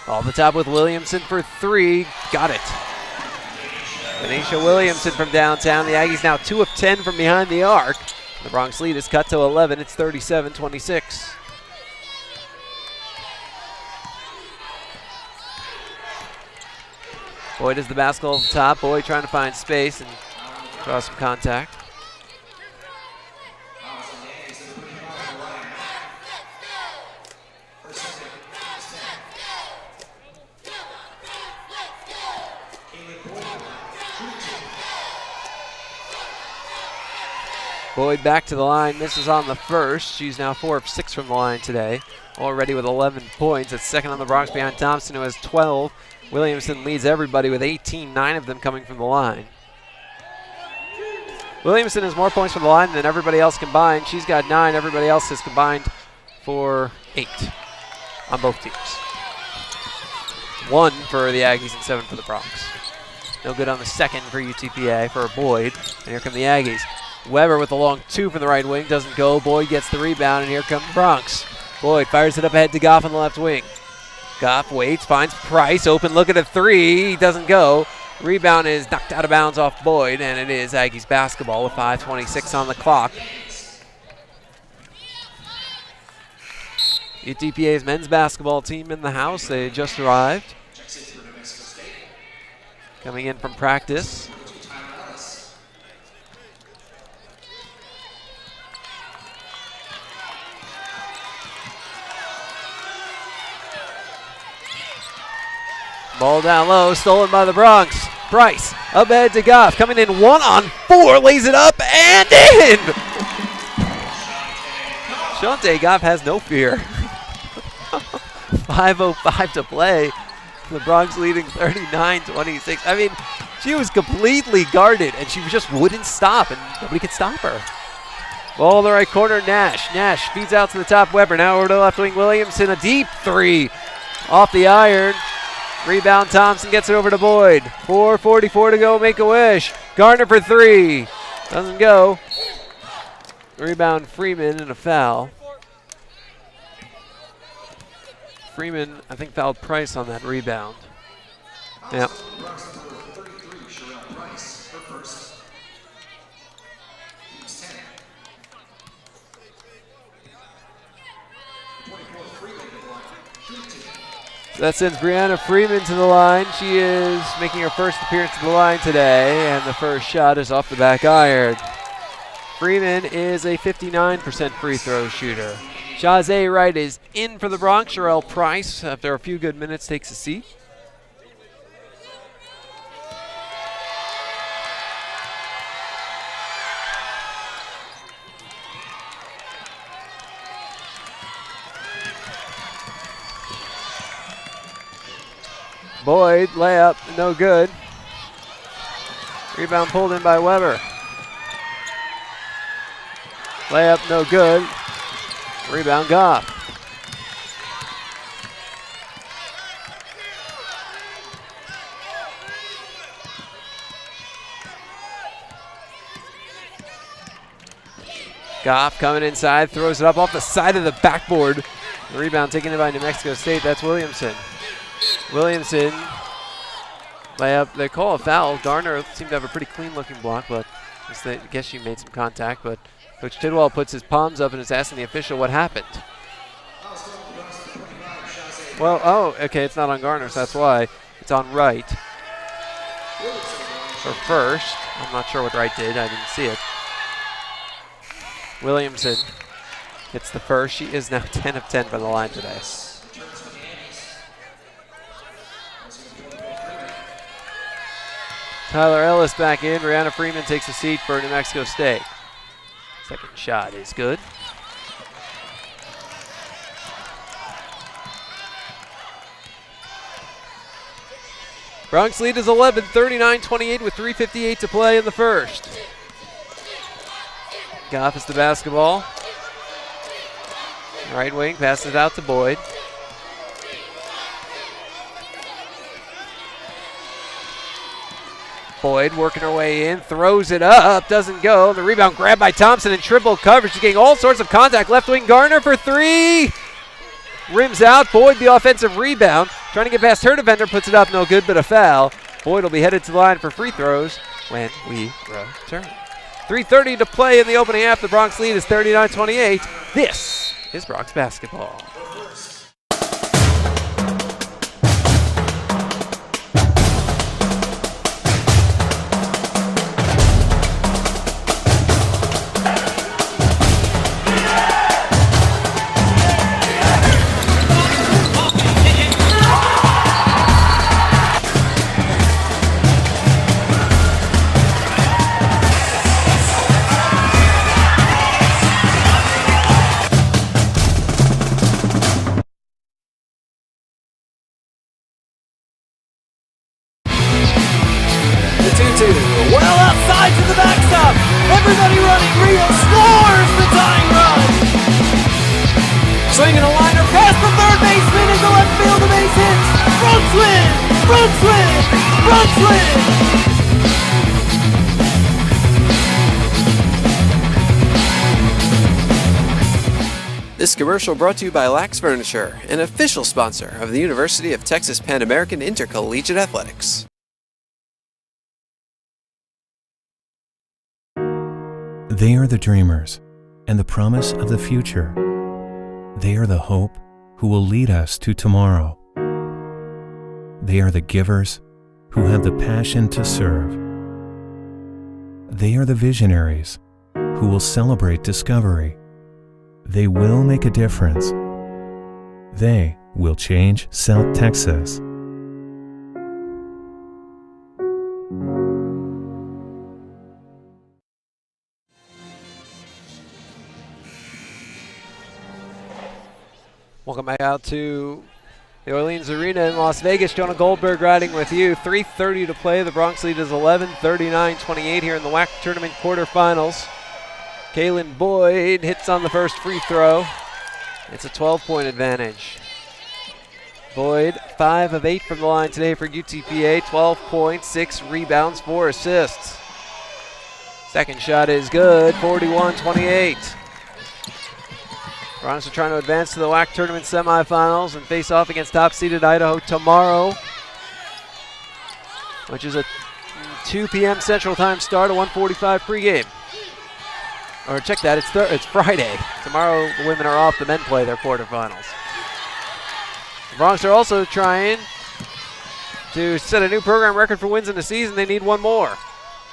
All the top with Williamson for 3. Got it. Venetia Williamson from downtown. The Aggies now 2 of 10 from behind the arc. The Bronx lead is cut to 11. It's 37-26. Boyd has the basketball at the top. Boyd trying to find space and draw some contact. Boyd back to the line, misses on the first. She's now 4 of 6 from the line today. Already with 11 points. It's second on the Bronx behind Thompson, who has 12. Williamson leads everybody with 18, 9 of them coming from the line. Williamson has more points from the line than everybody else combined. She's got 9. Everybody else has combined for 8 on both teams. 1 for the Aggies and 7 for the Bronx. No good on the second for UTPA for Boyd. And here come the Aggies. Weber with a long 2 from the right wing. Doesn't go. Boyd gets the rebound, and here comes Bronx. Boyd fires it up ahead to Goff on the left wing. Goff waits, finds Price. Open look at a 3. He doesn't go. Rebound is knocked out of bounds off Boyd, and it is Aggies basketball with 5:26 on the clock. UTPA's men's basketball team in the house. They just arrived. Coming in from practice. Ball down low, stolen by the Bronx. Price, up ahead to Goff, coming in 1-on-4, lays it up and in! Shante Goff has no fear. 5:05 to play. The Bronx leading 39-26. I mean, she was completely guarded, and she just wouldn't stop, and nobody could stop her. Ball in the right corner, Nash. Nash feeds out to the top, Weber. Now over to the left wing, Williamson. A deep three off the iron. Rebound, Thompson gets it over to Boyd. 4:44 to go, Make-A-Wish. Garner for three. Doesn't go. Rebound, Freeman, and a foul. Freeman, I think, fouled Price on that rebound. Yep. That sends Brianna Freeman to the line. She is making her first appearance to the line today, and the first shot is off the back iron. Freeman is a 59% free throw shooter. Shazay Wright is in for the Bronx. Sherelle Price, after a few good minutes, takes a seat. Boyd, layup, no good. Rebound pulled in by Weber. Layup, no good. Rebound, Goff. Goff coming inside, throws it up off the side of the backboard. The rebound taken in by New Mexico State. That's Williamson. Williamson, layup. They call a foul. Garner seemed to have a pretty clean-looking block, but I guess she made some contact. But Coach Tidwell puts his palms up and is asking the official what happened. Well, oh, okay, it's not on Garner, so that's why. It's on Wright. Or first. I'm not sure what Wright did. I didn't see it. Williamson gets the first. She is now 10 of 10 from the line today. Tyler Ellis back in. Brianna Freeman takes a seat for New Mexico State. Second shot is good. Bronx lead is 11, 39-28 with 3:58 to play in the first. Goff is the basketball. Right wing, passes it out to Boyd. Boyd working her way in, throws it up, doesn't go. The rebound grabbed by Thompson in triple coverage. She's getting all sorts of contact. Left wing, Garner for three. Rims out. Boyd the offensive rebound. Trying to get past her defender, puts it up, no good, but a foul. Boyd will be headed to the line for free throws when we return. 3:30 to play in the opening half. The Bronx lead is 39-28. This is Bronx basketball. Well outside to the backstop. Everybody running. Rio scores the tying run. Swinging a liner past the third baseman into left field. The base hits. Bronx win. Bronx win. Bronx win. This commercial brought to you by Lax Furniture, an official sponsor of the University of Texas Pan American Intercollegiate Athletics. They are the dreamers and the promise of the future. They are the hope who will lead us to tomorrow. They are the givers who have the passion to serve. They are the visionaries who will celebrate discovery. They will make a difference. They will change South Texas. Welcome back out to The Orleans Arena in Las Vegas. Jonah Goldberg riding with you. 3:30 to play. The Bronx lead is 11, 39-28 here in the WAC tournament quarterfinals. Kaylin Boyd hits on the first free throw. It's a 12-point advantage. Boyd, 5 of 8 from the line today for UTPA. 12 points, 6 rebounds, 4 assists. Second shot is good, 41-28. Bronx are trying to advance to the WAC tournament semifinals and face off against top-seeded Idaho tomorrow, which is a 2 p.m. Central Time start, a 1:45 pregame. Or check that, it's Friday. Tomorrow the women are off, the men play their quarterfinals. The Bronx are also trying to set a new program record for wins in the season. They need one more.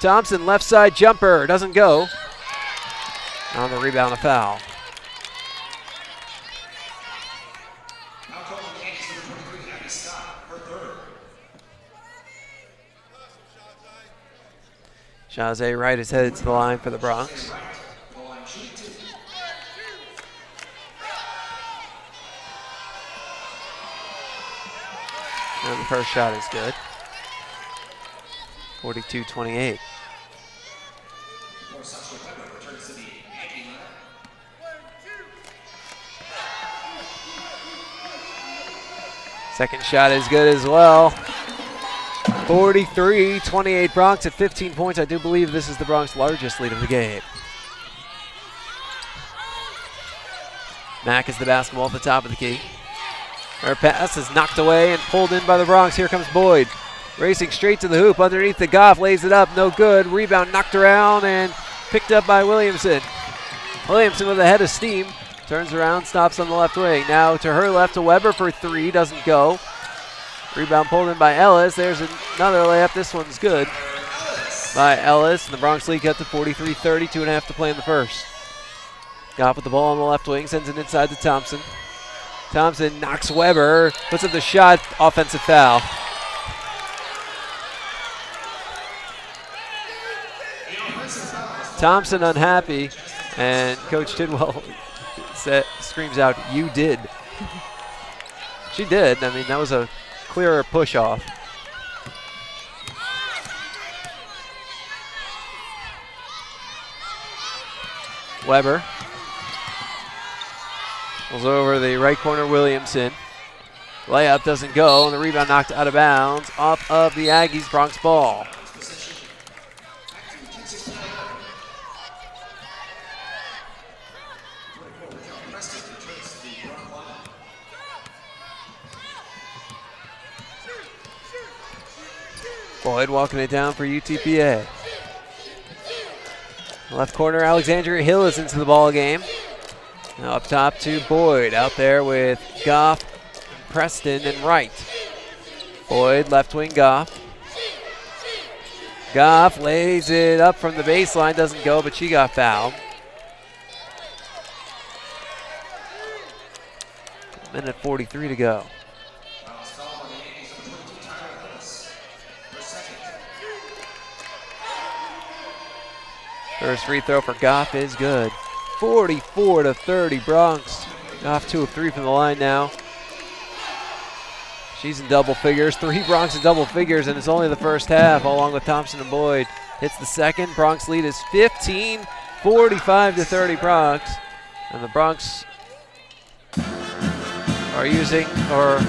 Thompson, left side jumper, doesn't go. On the rebound, a foul. Jazé Wright is headed to the line for the Bronx. And the first shot is good. 42-28. Second shot is good as well. 43-28 Bronx at 15 points. I do believe this is the Bronx largest lead of the game. Mack has the basketball at the top of the key. Her pass is knocked away and pulled in by the Bronx. Here comes Boyd. Racing straight to the hoop. Underneath the Goff. Lays it up. No good. Rebound knocked around and picked up by Williamson. Williamson with a head of steam. Turns around. Stops on the left wing. Now to her left to Weber for 3. Doesn't go. Rebound pulled in by Ellis. There's another layup. This one's good by Ellis. And the Bronx lead cut to 43-30. 2.5 to play in the first. Goff with the ball on the left wing. Sends it inside to Thompson. Thompson knocks Weber. Puts up the shot. Offensive foul. Thompson unhappy. And Coach Tidwell screams out, "You did." She did. I mean, that was a clearer push off. Weber pulls over the right corner, Williamson. Layup doesn't go, and the rebound knocked out of bounds off of the Aggies. Bronx ball. Boyd walking it down for UTPA. Left corner, Alexandria Hill is into the ball game. Now up top to Boyd. Out there with Goff, Preston, and Wright. Boyd, left wing, Goff. Goff lays it up from the baseline. Doesn't go, but she got fouled. Minute 43 to go. First free throw for Goff is good. 44-30 Bronx. Goff 2 of 3 from the line now. She's in double figures. 3 Bronx in double figures, and it's only the first half, along with Thompson and Boyd. Hits the second. Bronx lead is 15, 45-30 Bronx. And the Bronx are using, a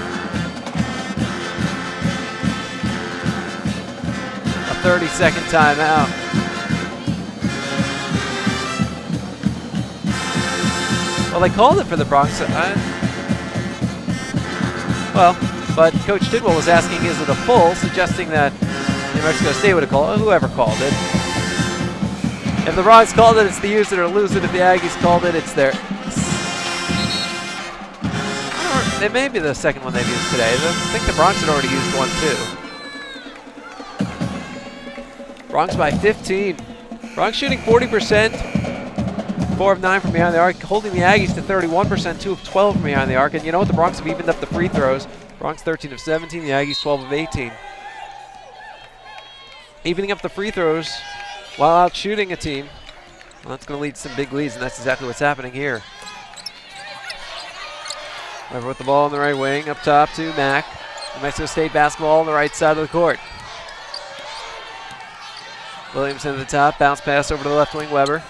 30-second timeout. Well, they called it for the Bronx. But Coach Tidwell was asking, is it a full, suggesting that New Mexico State would have called it, whoever called it. If the Bronx called it, it's the use it or lose it. If the Aggies called it, it's their... It may be the second one they've used today. I think the Bronx had already used one too. Bronx by 15. Bronx shooting 40%. 4 of 9 from behind the arc, holding the Aggies to 31%, 2 of 12 from behind the arc. And you know what? The Bronx have evened up the free throws. Bronx 13 of 17, the Aggies 12 of 18. Evening up the free throws while out shooting a team. Well, that's going to lead to some big leads, and that's exactly what's happening here. Weber with the ball on the right wing, up top to Mack. New Mexico State basketball on the right side of the court. Williamson at the top, bounce pass over to the left wing, Weber.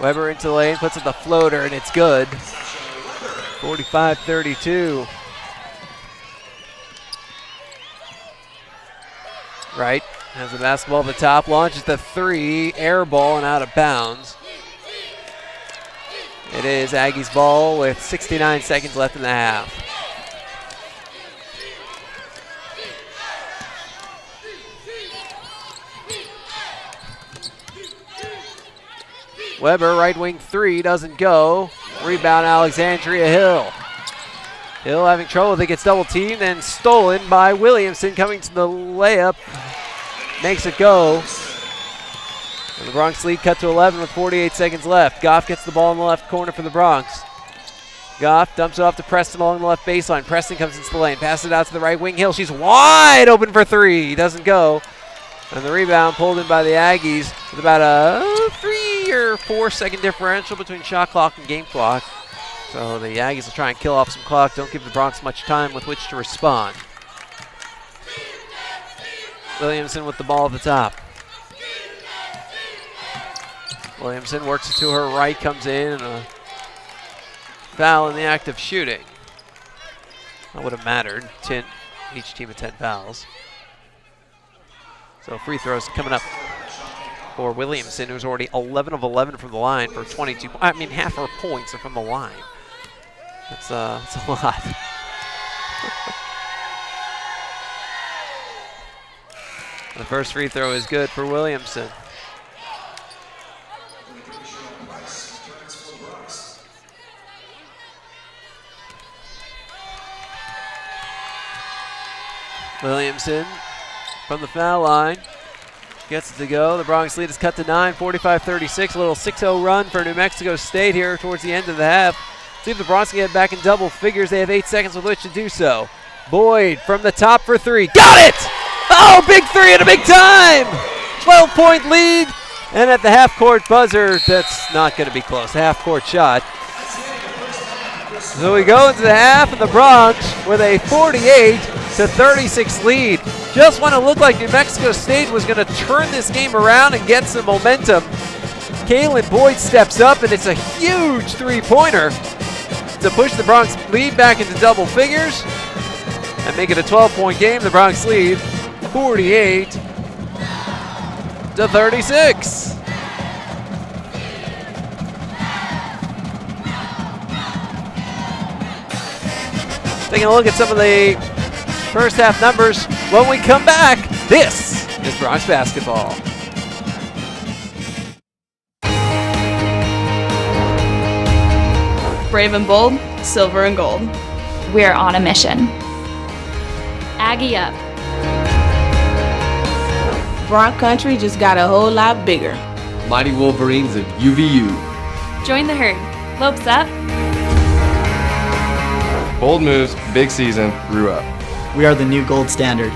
Weber into the lane, puts it the floater, and it's good. 45-32. Wright has the basketball at the top, launches the three, air ball and out of bounds. It is Aggies ball with 69 seconds left in the half. Weber, right wing three, doesn't go. Rebound, Alexandria Hill. Hill having trouble with it, gets double teamed and stolen by Williamson, coming to the layup. Makes it go. And the Bronx lead cut to 11 with 48 seconds left. Goff gets the ball in the left corner for the Bronx. Goff dumps it off to Preston along the left baseline. Preston comes into the lane, passes it out to the right wing. Hill, she's wide open for three. Doesn't go. And the rebound pulled in by the Aggies with about a 3 or 4 second differential between shot clock and game clock. So the Aggies will try and kill off some clock. Don't give the Bronx much time with which to respond. Williamson with the ball at the top. Williamson works it to her right, comes in, and a foul in the act of shooting. That would have mattered. Each team with 10 fouls. So free throws coming up for Williamson, who's already 11 of 11 from the line for 22. I mean, half her points are from the line. That's a lot. The first free throw is good for Williamson. Williamson from the foul line gets it to go. The Bronx lead is cut to 9, 45-36. A little 6-0 run for New Mexico State here towards the end of the half. See if the Bronx can get back in double figures. They have 8 seconds with which to do so. Boyd from the top for three. Got it! Oh, big three at a big time! 12-point lead. And at the half-court buzzer, that's not going to be close. Half-court shot. So we go into the half, and the Bronx with a 48-36 lead. Just when it looked like New Mexico State was going to turn this game around and get some momentum, Kaylin Boyd steps up, and it's a huge three-pointer to push the Bronx lead back into double figures and make it a 12-point game. The Bronx lead 48-36. Taking a look at some of the first half numbers when we come back. This is Bronx basketball. Brave and bold, silver and gold. We're on a mission. Aggie up. Bronx country just got a whole lot bigger. Mighty Wolverines of UVU. Join the herd. Lopes up. Bold moves, big season, grew up. We are the new gold standard.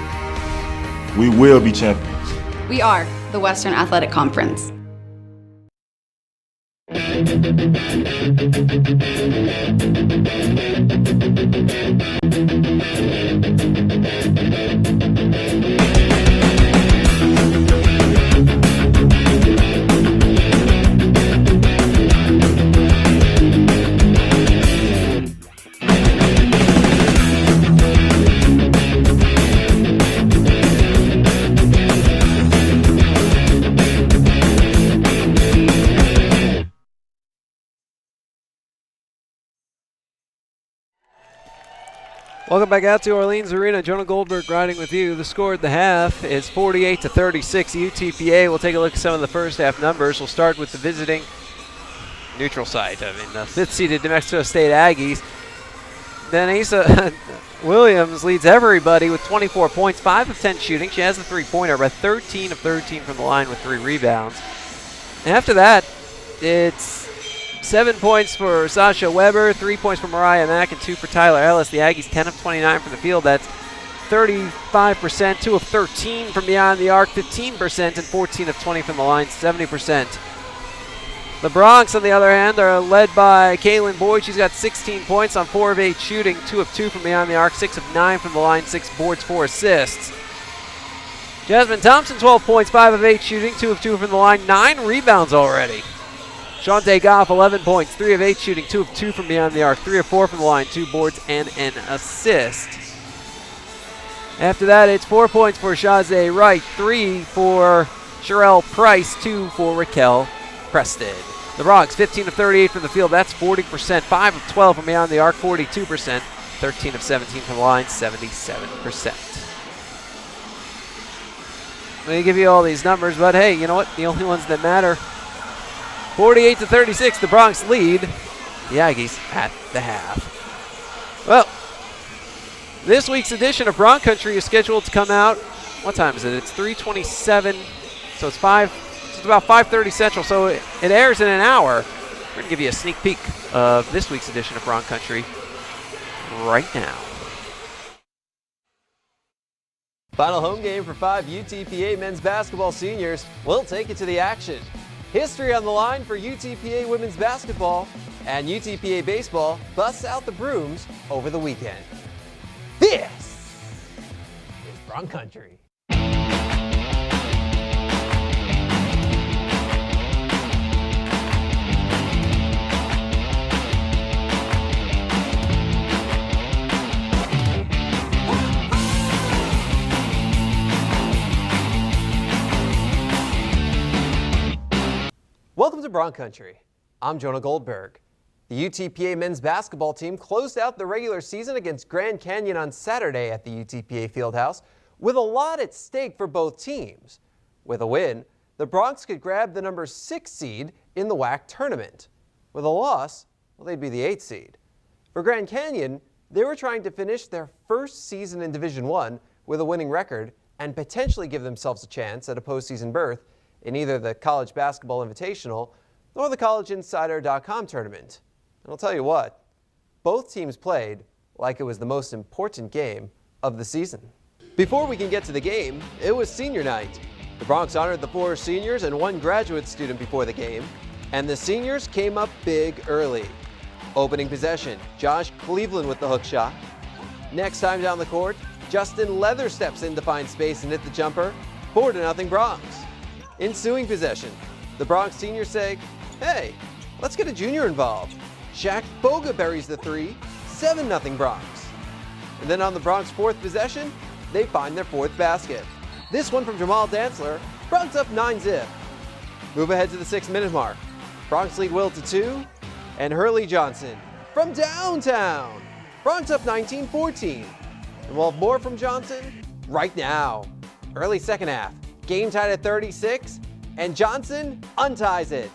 We will be champions. We are the Western Athletic Conference. Welcome back out to Orleans Arena. Jonah Goldberg riding with you. The score at the half is 48-36. UTPA. We'll take a look at some of the first half numbers. We'll start with the visiting neutral site. I mean, the fifth-seeded New Mexico State Aggies. Then Asa Williams leads everybody with 24 points, 5 of 10 shooting. She has a three-pointer, but 13 of 13 from the line with 3 rebounds. And after that, it's 7 points for Sasha Weber, 3 points for Mariah Mack, and 2 for Tyler Ellis. The Aggies 10 of 29 from the field. That's 35%, 2 of 13 from beyond the arc, 15%, and 14 of 20 from the line, 70%. The Bronx, on the other hand, are led by Kaylin Boyd. She's got 16 points on 4 of 8 shooting, 2 of 2 from beyond the arc, 6 of 9 from the line, 6 boards, 4 assists. Jasmine Thompson, 12 points, 5 of 8 shooting, 2 of 2 from the line, 9 rebounds already. Shante Goff, 11 points, 3 of 8 shooting, 2 of 2 from beyond the arc, 3 of 4 from the line, 2 boards, and an assist. After that, it's 4 points for Shazay Wright, 3 for Sherelle Price, 2 for Raquel Preston. The Bronx, 15 of 38 from the field, that's 40%, 5 of 12 from beyond the arc, 42%, 13 of 17 from the line, 77%. I'm going to give you all these numbers, but hey, you know what? The only ones that matter. 48 to 36, the Bronx lead the Aggies at the half. Well, this week's edition of Bronx Country is scheduled to come out. What time is it? It's 3:27, so it's about 5:30 Central. So it airs in an hour. We're going to give you a sneak peek of this week's edition of Bronx Country right now. Final home game for 5 UTPA men's basketball seniors. We'll take it to the action. History on the line for UTPA women's basketball, and UTPA baseball busts out the brooms over the weekend. This is Bronx Country. Welcome to Bronx Country. I'm Jonah Goldberg. The UTPA men's basketball team closed out the regular season against Grand Canyon on Saturday at the UTPA Fieldhouse with a lot at stake for both teams. With a win, the Bronx could grab the number 6 seed in the WAC tournament. With a loss, well, they'd be the 8th seed. For Grand Canyon, they were trying to finish their first season in Division I with a winning record and potentially give themselves a chance at a postseason berth in either the College Basketball Invitational or the CollegeInsider.com tournament. And I'll tell you what, both teams played like it was the most important game of the season. Before we can get to the game, it was senior night. The Bronx honored the 4 seniors and 1 graduate student before the game, and the seniors came up big early. Opening possession, Josh Cleveland with the hook shot. Next time down the court, Justin Leather steps in to find space and hit the jumper, 4-0 Bronx. Ensuing possession, the Bronx seniors say, hey, let's get a junior involved. Shaq Boga buries the 3, 7-0 Bronx. And then on the Bronx 4th possession, they find their 4th basket. This one from Jamal Dantzler, Bronx up 9-zip. Move ahead to the 6-minute mark. Bronx lead Will to 2, and Hurley Johnson from downtown. Bronx up 19-14. And we'll have more from Johnson right now. Early second half. Game tied at 36, and Johnson unties it.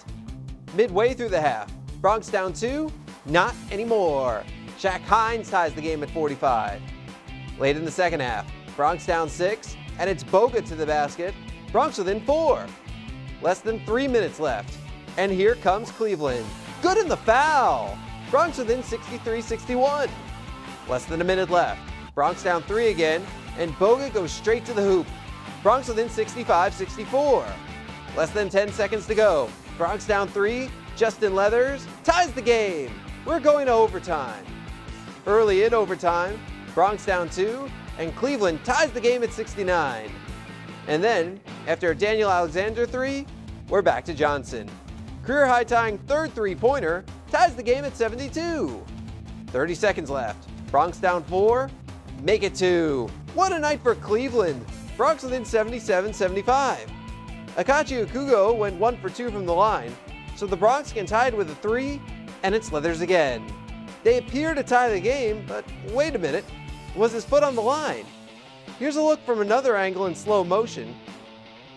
Midway through the half, Bronx down 2, not anymore. Shaq Hines ties the game at 45. Late in the second half, Bronx down 6, and it's Boga to the basket. Bronx within 4. Less than 3 minutes left, and here comes Cleveland. Good in the foul. Bronx within 63-61. Less than a minute left. Bronx down 3 again, and Boga goes straight to the hoop. Bronx within 65-64. Less than 10 seconds to go. Bronx down 3. Justin Leathers ties the game. We're going to overtime. Early in overtime, Bronx down 2, and Cleveland ties the game at 69. And then, after a Daniel Alexander 3, we're back to Johnson. Career high tying 3rd three-pointer ties the game at 72. 30 seconds left. Bronx down 4. Make it 2. What a night for Cleveland. Bronx within 77-75. Akachi Okugo went 1 for 2 from the line, so the Bronx can tie it with a 3, and it's Leathers again. They appear to tie the game, but wait a minute, was his foot on the line? Here's a look from another angle in slow motion.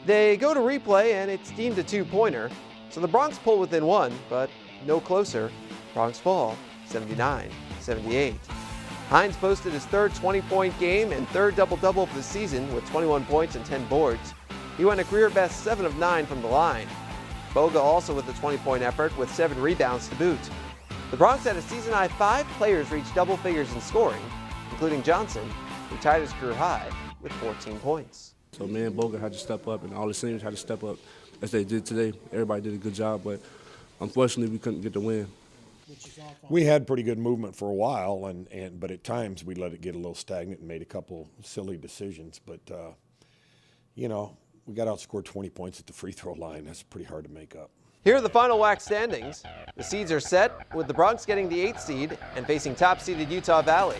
They go to replay, and it's deemed a 2-pointer, so the Bronx pull within 1, but no closer. Bronx fall, 79-78. Hines posted his 3rd 20-point game and 3rd double-double of the season with 21 points and 10 boards. He went a career-best 7 of 9 from the line. Boga also with a 20-point effort with 7 rebounds to boot. The Bronx had a season-high 5 players reach double figures in scoring, including Johnson, who tied his career high with 14 points. So me and Boga had to step up, and all the seniors had to step up as they did today. Everybody did a good job, but unfortunately, we couldn't get the win. We had pretty good movement for a while, but at times we let it get a little stagnant and made a couple silly decisions. But, we got outscored 20 points at the free throw line. That's pretty hard to make up. Here are the final WAC standings. The seeds are set, with the Bronx getting the 8th seed and facing top-seeded Utah Valley.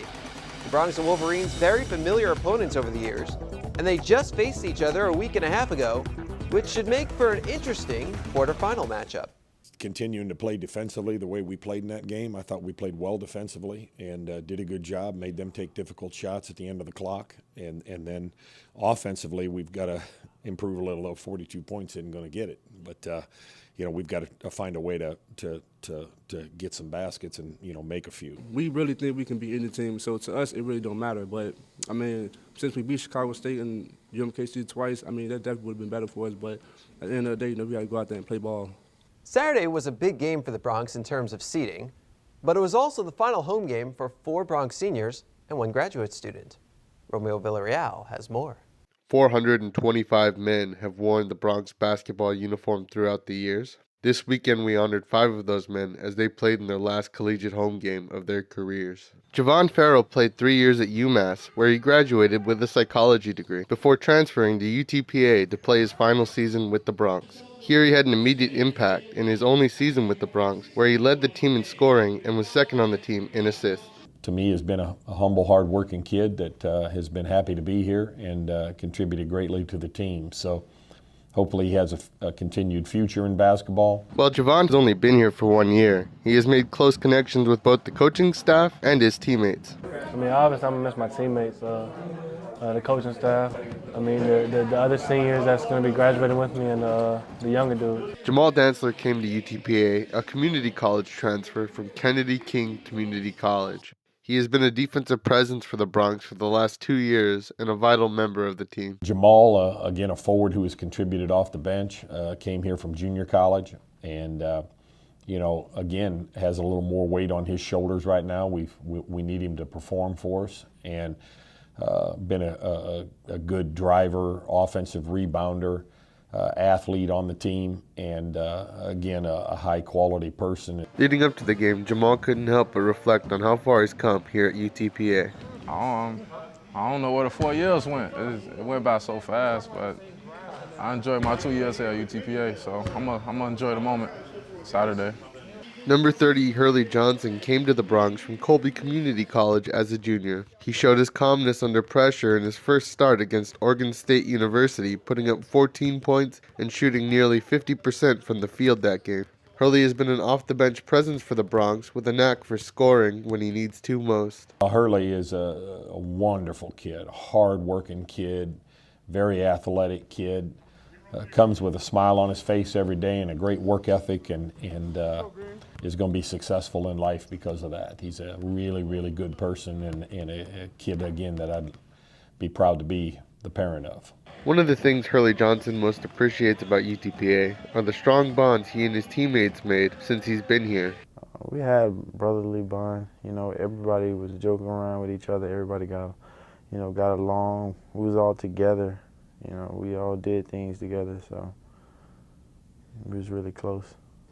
The Bronx and Wolverines very familiar opponents over the years, and they just faced each other a week and a half ago, which should make for an interesting quarterfinal matchup. Continuing to play defensively the way we played in that game. I thought we played well defensively and did a good job, made them take difficult shots at the end of the clock. And then offensively, we've got to improve a little. 42 points isn't going to get it. But, we've got to find a way to get some baskets and, make a few. We really think we can beat any team, so to us, it really don't matter. But, since we beat Chicago State and UMKC twice, that definitely would have been better for us. But at the end of the day, we got to go out there and play ball. Saturday was a big game for the Bronx in terms of seeding, but it was also the final home game for 4 Bronx seniors and 1 graduate student. Romeo Villarreal has more. 425 men have worn the Bronx basketball uniform throughout the years. This weekend we honored 5 of those men as they played in their last collegiate home game of their careers. Javon Farrell played 3 years at UMass, where he graduated with a psychology degree, before transferring to UTPA to play his final season with the Bronx. Here he had an immediate impact in his only season with the Bronx, where he led the team in scoring and was second on the team in assists. To me, has been a humble, hard-working kid that has been happy to be here and contributed greatly to the team. So hopefully he has a continued future in basketball. While Javon's only been here for 1 year, he has made close connections with both the coaching staff and his teammates. Obviously I'm going to miss my teammates, the coaching staff, the other seniors that's going to be graduating with me, and the younger dudes. Jamal Dantzler came to UTPA, a community college transfer from Kennedy King Community College. He has been a defensive presence for the Bronx for the last 2 years and a vital member of the team. Jamal, again, a forward who has contributed off the bench, came here from junior college and, again, has a little more weight on his shoulders right now. We need him to perform for us, and been a good driver, offensive rebounder, athlete on the team, and again, a high-quality person. Leading up to the game, Jamal couldn't help but reflect on how far he's come here at UTPA. I don't know where the 4 years went. It went by so fast, but I enjoyed my 2 years here at UTPA, so I'm gonna enjoy the moment Saturday. Number 30, Hurley Johnson, came to the Bronx from Colby Community College as a junior. He showed his calmness under pressure in his first start against Oregon State University, putting up 14 points and shooting nearly 50% from the field that game. Hurley has been an off-the-bench presence for the Bronx with a knack for scoring when he needs to most. Hurley is a wonderful kid, a hard-working kid, very athletic kid. Comes with a smile on his face every day and a great work ethic, and is going to be successful in life because of that. He's a really, really good person and a kid, again, that I'd be proud to be the parent of. One of the things Hurley Johnson most appreciates about UTPA are the strong bonds he and his teammates made since he's been here. We had brotherly bond. Everybody was joking around with each other. Everybody got along. We was all together. We all did things together, so we was really close.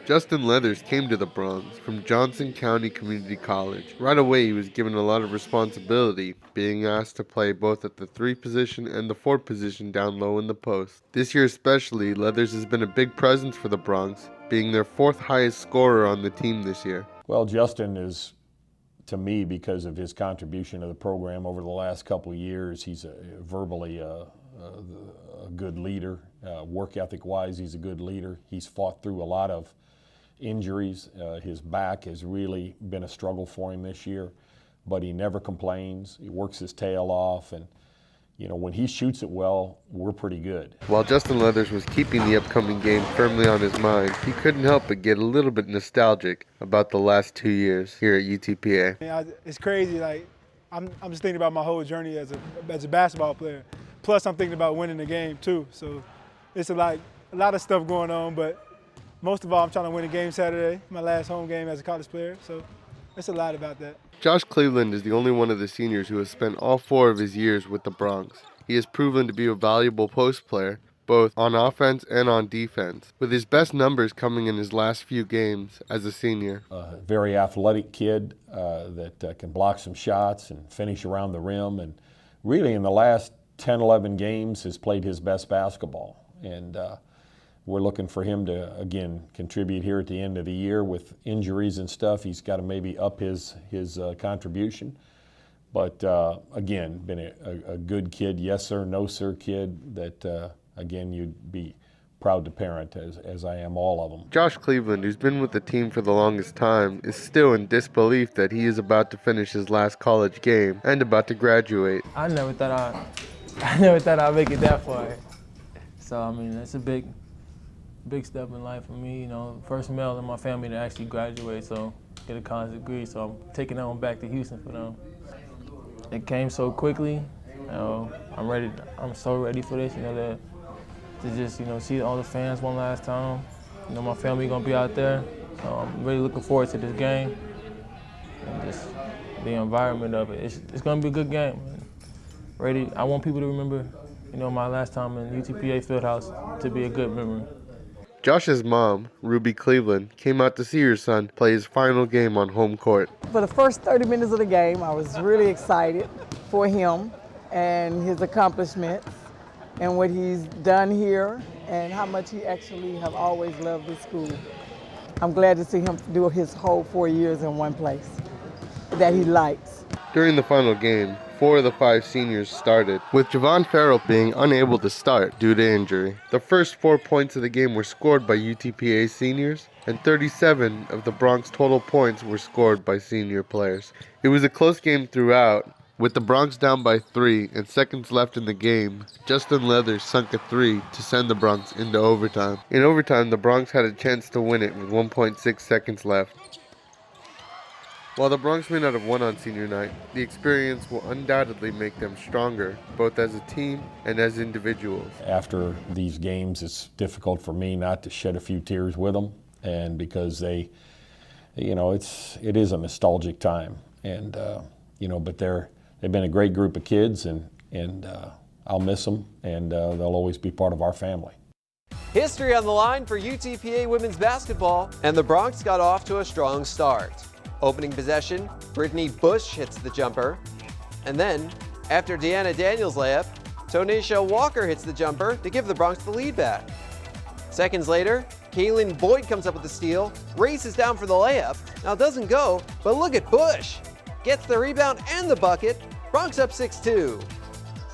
Justin Leathers came to the Bronx from Johnson County Community College. Right away, he was given a lot of responsibility, being asked to play both at the 3 position and the 4 position down low in the post. This year especially, Leathers has been a big presence for the Bronx, being their 4th highest scorer on the team this year. Well, Justin is, to me, because of his contribution to the program over the last couple of years, he's verbally a good leader. Work ethic-wise, he's a good leader. He's fought through a lot of injuries. His back has really been a struggle for him this year, but he never complains. He works his tail off, and when he shoots it well, we're pretty good. While Justin Leathers was keeping the upcoming game firmly on his mind, he couldn't help but get a little bit nostalgic about the last 2 years here at UTPA. It's crazy. I'm just thinking about my whole journey as a basketball player. Plus, I'm thinking about winning the game too. So it's a lot of stuff going on, but most of all, I'm trying to win a game Saturday, my last home game as a college player. So it's a lot about that. Josh Cleveland is the only one of the seniors who has spent all 4 of his years with the Bronx. He has proven to be a valuable post player, both on offense and on defense, with his best numbers coming in his last few games as a senior. Very athletic kid that can block some shots and finish around the rim, and really in the last 10, 11 games has played his best basketball. And we're looking for him to, again, contribute here at the end of the year with injuries and stuff. He's got to maybe up his contribution. But again, been a good kid, yes sir, no sir kid that, again, you'd be proud to parent, as I am all of them. Josh Cleveland, who's been with the team for the longest time, is still in disbelief that he is about to finish his last college game and about to graduate. I never thought I'd make it that far. So I mean, it's a big step in life for me. You know, first male in my family to actually graduate, so get a college degree. So I'm taking that one back to Houston for them. It came so quickly. You know, I'm so ready for this. You know, to just see all the fans one last time. You know, my family gonna be out there. So I'm really looking forward to this game and just the environment of it. It's gonna be a good game. Ready. I want people to remember, my last time in UTPA Fieldhouse to be a good memory. Josh's mom, Ruby Cleveland, came out to see her son play his final game on home court. For the first 30 minutes of the game, I was really excited for him and his accomplishments and what he's done here and how much he actually have always loved this school. I'm glad to see him do his whole 4 years in one place that he likes. During the final game, 4 of the 5 seniors started, with Javon Farrell being unable to start due to injury. The first 4 points of the game were scored by UTPA seniors, and 37 of the Bronx total points were scored by senior players. It was a close game throughout. With the Bronx down by 3 and seconds left in the game, Justin Leathers sunk a 3 to send the Bronx into overtime. In overtime, the Bronx had a chance to win it with 1.6 seconds left. While the Bronx may not have won on senior night, the experience will undoubtedly make them stronger, both as a team and as individuals. After these games, it's difficult for me not to shed a few tears with them, and because it is a nostalgic time, and but they've been a great group of kids, and I'll miss them, and they'll always be part of our family. History on the line for UTPA women's basketball, and the Bronx got off to a strong start. Opening possession, Brittany Bush hits the jumper. And then, after Deanna Daniels' layup, Tonisha Walker hits the jumper to give the Bronx the lead back. Seconds later, Kaylin Boyd comes up with the steal, races down for the layup. Now it doesn't go, but look at Bush. Gets the rebound and the bucket, Bronx up 6-2.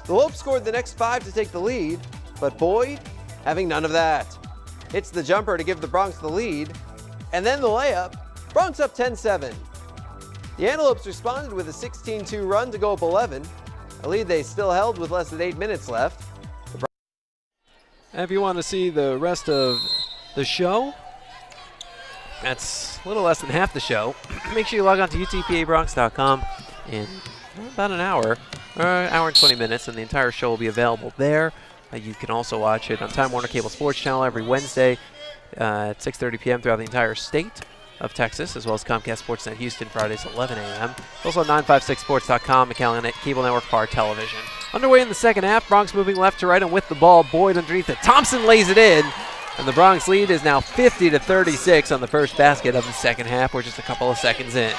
The Lopes scored the next 5 to take the lead, but Boyd having none of that. Hits the jumper to give the Bronx the lead, and then the layup, Bronx up 10-7. The Antelopes responded with a 16-2 run to go up 11, a lead they still held with less than 8 minutes left. And if you want to see the rest of the show, that's a little less than half the show. Make sure you log on to UTPABronx.com in about an hour, or an hour and 20 minutes, and the entire show will be available there. You can also watch it on Time Warner Cable Sports Channel every Wednesday at 6:30 p.m. throughout the entire state of Texas, as well as Comcast Sportsnet Houston Fridays at 11 a.m. Also on 956sports.com, McAllen Cable Network Par Television. Underway in the second half, Bronx moving left to right and with the ball. Boyd underneath it. Thompson lays it in, and the Bronx lead is now 50-36 on the first basket of the second half. We're just a couple of seconds in.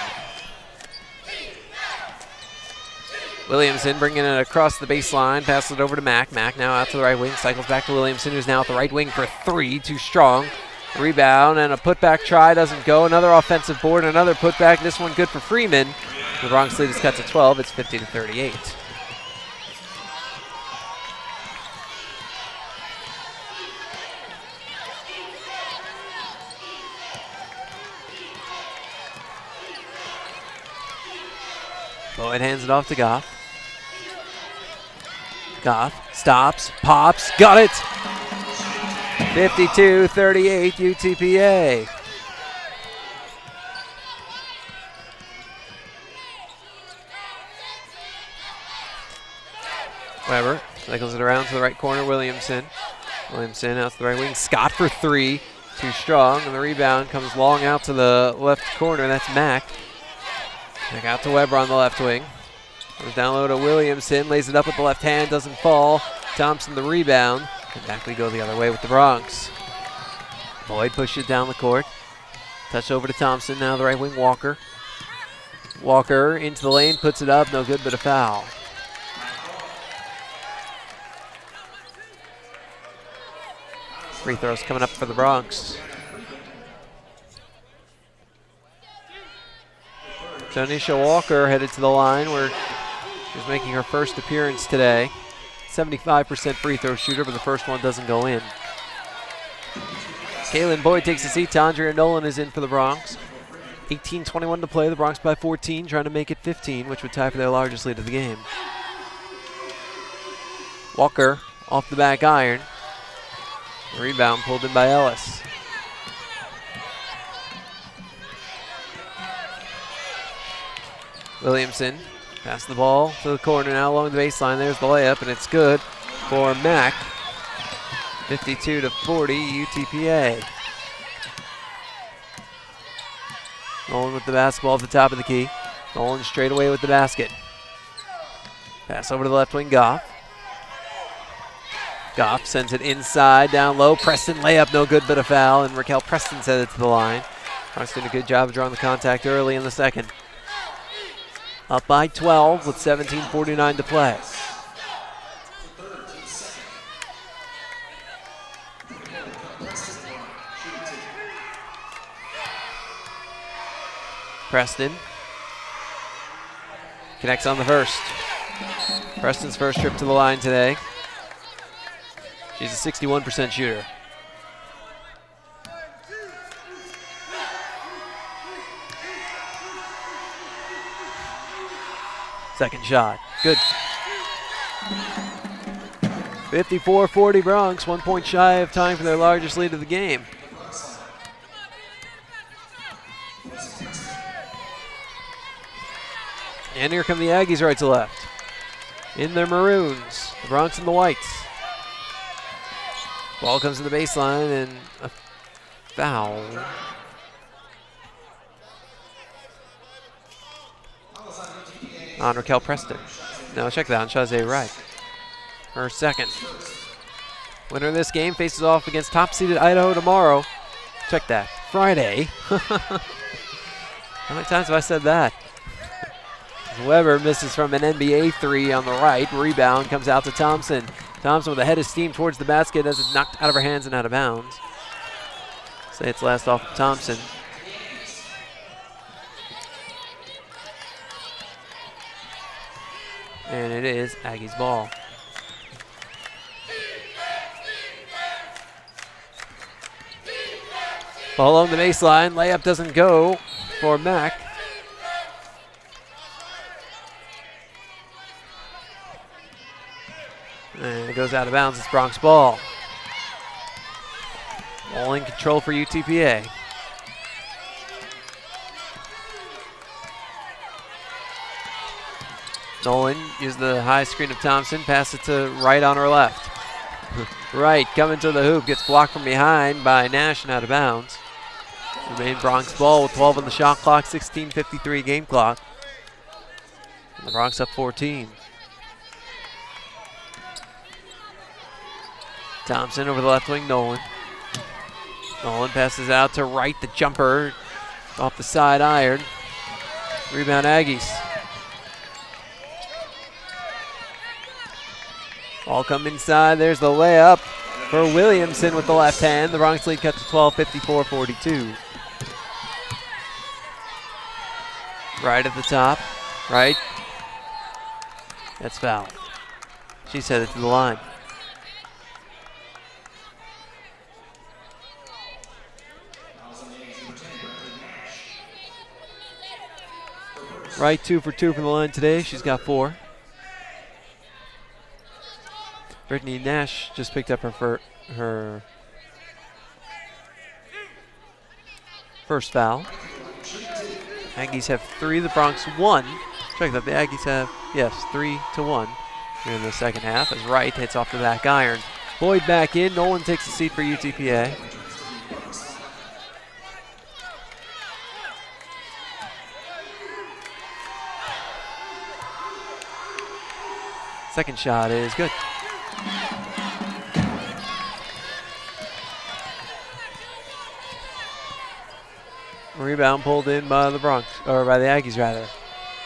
Williamson bringing it across the baseline, passes it over to Mack. Mack now out to the right wing, cycles back to Williamson, who's now at the right wing for 3, too strong. Rebound and a putback try doesn't go. Another offensive board, another putback. This one good for Freeman. The Bronx lead is cut to 12. It's 50-38. Boyd hands it off to Goff. Goff stops, pops, got it! 52-38 UTPA. Weber cycles it around to the right corner, Williamson. Williamson out to the right wing, Scott for 3, too strong, and the rebound comes long out to the left corner, that's Mack. Back out to Weber on the left wing. Goes down low to Williamson, lays it up with the left hand, doesn't fall. Thompson the rebound. And back we go the other way with the Bronx. Boyd pushes it down the court. Touch over to Thompson, now the right wing Walker. Walker into the lane, puts it up, no good but a foul. Free throws coming up for the Bronx. Donisha Walker headed to the line where she's making her first appearance today. 75% free throw shooter, but the first one doesn't go in. Kaylin Boyd takes a seat. Tandria Nolan is in for the Bronx. 18:21 to play. The Bronx by 14, trying to make it 15, which would tie for their largest lead of the game. Walker off the back iron. Rebound pulled in by Ellis. Williamson pass the ball to the corner now along the baseline. There's the layup, and it's good for Mack. 52-40 UTPA. Nolan with the basketball at the top of the key. Nolan straight away with the basket. Pass over to the left wing, Goff. Goff sends it inside, down low. Preston layup, no good but a foul, and Raquel Preston sent it to the line. Bronx doing a good job of drawing the contact early in the second. Up by 12 with 17:49 to play. Preston connects on the first. Preston's first trip to the line today. She's a 61% shooter. Second shot, good. 54-40 Bronx, 1 point shy of tying for their largest lead of the game. And here come the Aggies right to left. In their maroons, the Bronx and the whites. Ball comes to the baseline and a foul. On Raquel Preston. Now check that on Shazay Wright. Her second. Winner of this game faces off against top-seeded Idaho tomorrow. Check that. Friday. How many times have I said that? Weber misses from an NBA three on the right. Rebound comes out to Thompson. Thompson with a head of steam towards the basket as it's knocked out of her hands and out of bounds. Say it's last off of Thompson. And it is Aggies ball. Ball along the baseline. Layup doesn't go for Mack. And it goes out of bounds. It's Bronx ball. Ball in control for UTPA. Nolan used the high screen of Thompson. Pass it to Wright on her left. Wright coming to the hoop. Gets blocked from behind by Nash and out of bounds. Remain Bronx ball with 12 on the shot clock. 16:53 game clock. And the Bronx up 14. Thompson over the left wing, Nolan. Nolan passes out to Wright, the jumper off the side iron. Rebound Aggies. Ball come inside, there's the layup for Williamson with the left hand. The Bronx lead cut to 12, 54-42. Right at the top, right. That's foul. She's headed to the line. Right, 2 for 2 from the line today. She's got 4. Brittany Nash just picked up her first foul. Aggies have 3, the Bronx 1. Check that, the Aggies have, yes, 3-1 here in the second half as Wright hits off the back iron. Boyd back in, Nolan takes a seat for UTPA. Second shot is good. Rebound pulled in by the Bronx, or by the Aggies rather.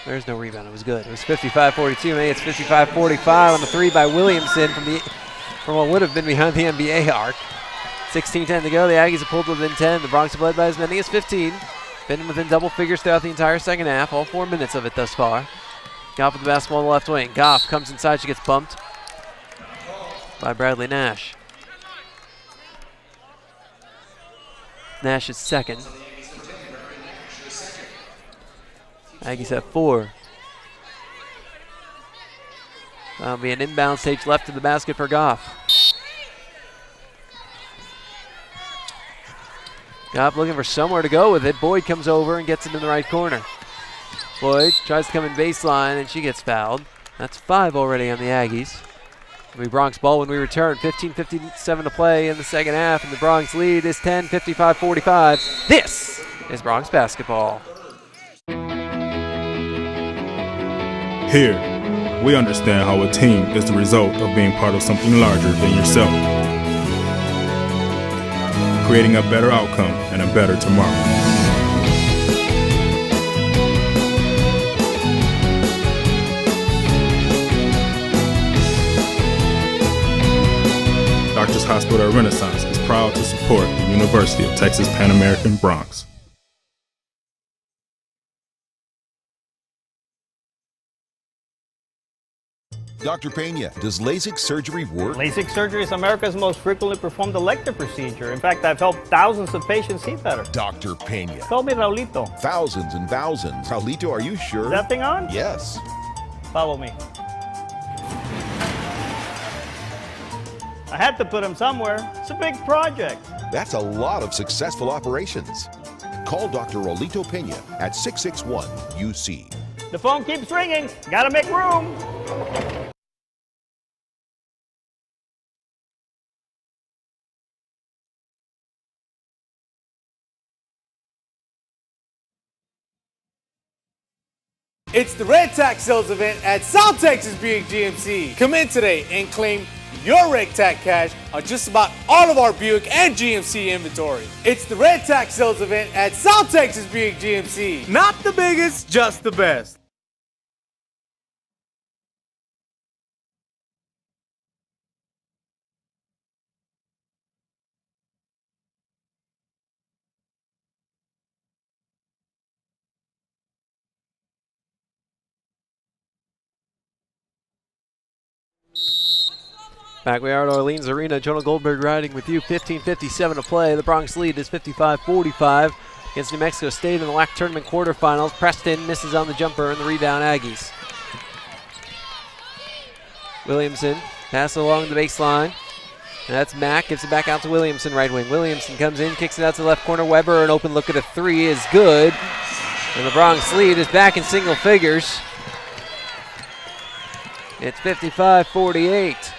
There's no rebound. It was good. It was 55-42. Maybe it's 55-45 on the three by Williamson from what would have been behind the NBA arc. 16-10 to go. The Aggies have pulled within 10. The Bronx have led by as many as 15. Been within double figures throughout the entire second half. All 4 minutes of it thus far. Goff with the basketball on the left wing. Goff comes inside. She gets bumped by Bradley Nash. Nash is second. Aggies have 4. That'll be an inbound stage left to the basket for Goff. Goff looking for somewhere to go with it. Boyd comes over and gets it in the right corner. Boyd tries to come in baseline and she gets fouled. That's 5 already on the Aggies. It'll be Bronx ball when we return. 15:57 to play in the second half, and the Bronx lead is 10, 55-45. This is Bronx basketball. Here, we understand how a team is the result of being part of something larger than yourself, creating a better outcome and a better tomorrow. Doctors Hospital Renaissance is proud to support the University of Texas Pan American Bronx. Dr. Pena, does LASIK surgery work? LASIK surgery is America's most frequently performed elective procedure. In fact, I've helped thousands of patients see better. Dr. Pena. Call me Raulito. Thousands and thousands. Raulito, are you sure? Is that thing on? Yes. Follow me. I had to put him somewhere. It's a big project. That's a lot of successful operations. Call Dr. Raulito Pena at 661-UC. The phone keeps ringing. Gotta make room. It's the Red Tax Sales event at South Texas Buick GMC. Come in today and claim your Red Tax cash on just about all of our Buick and GMC inventory. It's the Red Tax Sales event at South Texas Buick GMC. Not the biggest, just the best. Back we are at Orleans Arena. Jonah Goldberg riding with you. 15:57 to play. The Bronx lead is 55-45 against New Mexico State in the WAC tournament quarterfinals. Preston misses on the jumper and the rebound Aggies. Williamson passes along the baseline. And that's Mack. Gives it back out to Williamson, right wing. Williamson comes in, kicks it out to the left corner. Weber, an open look at a three is good. And the Bronx lead is back in single figures. It's 55-48.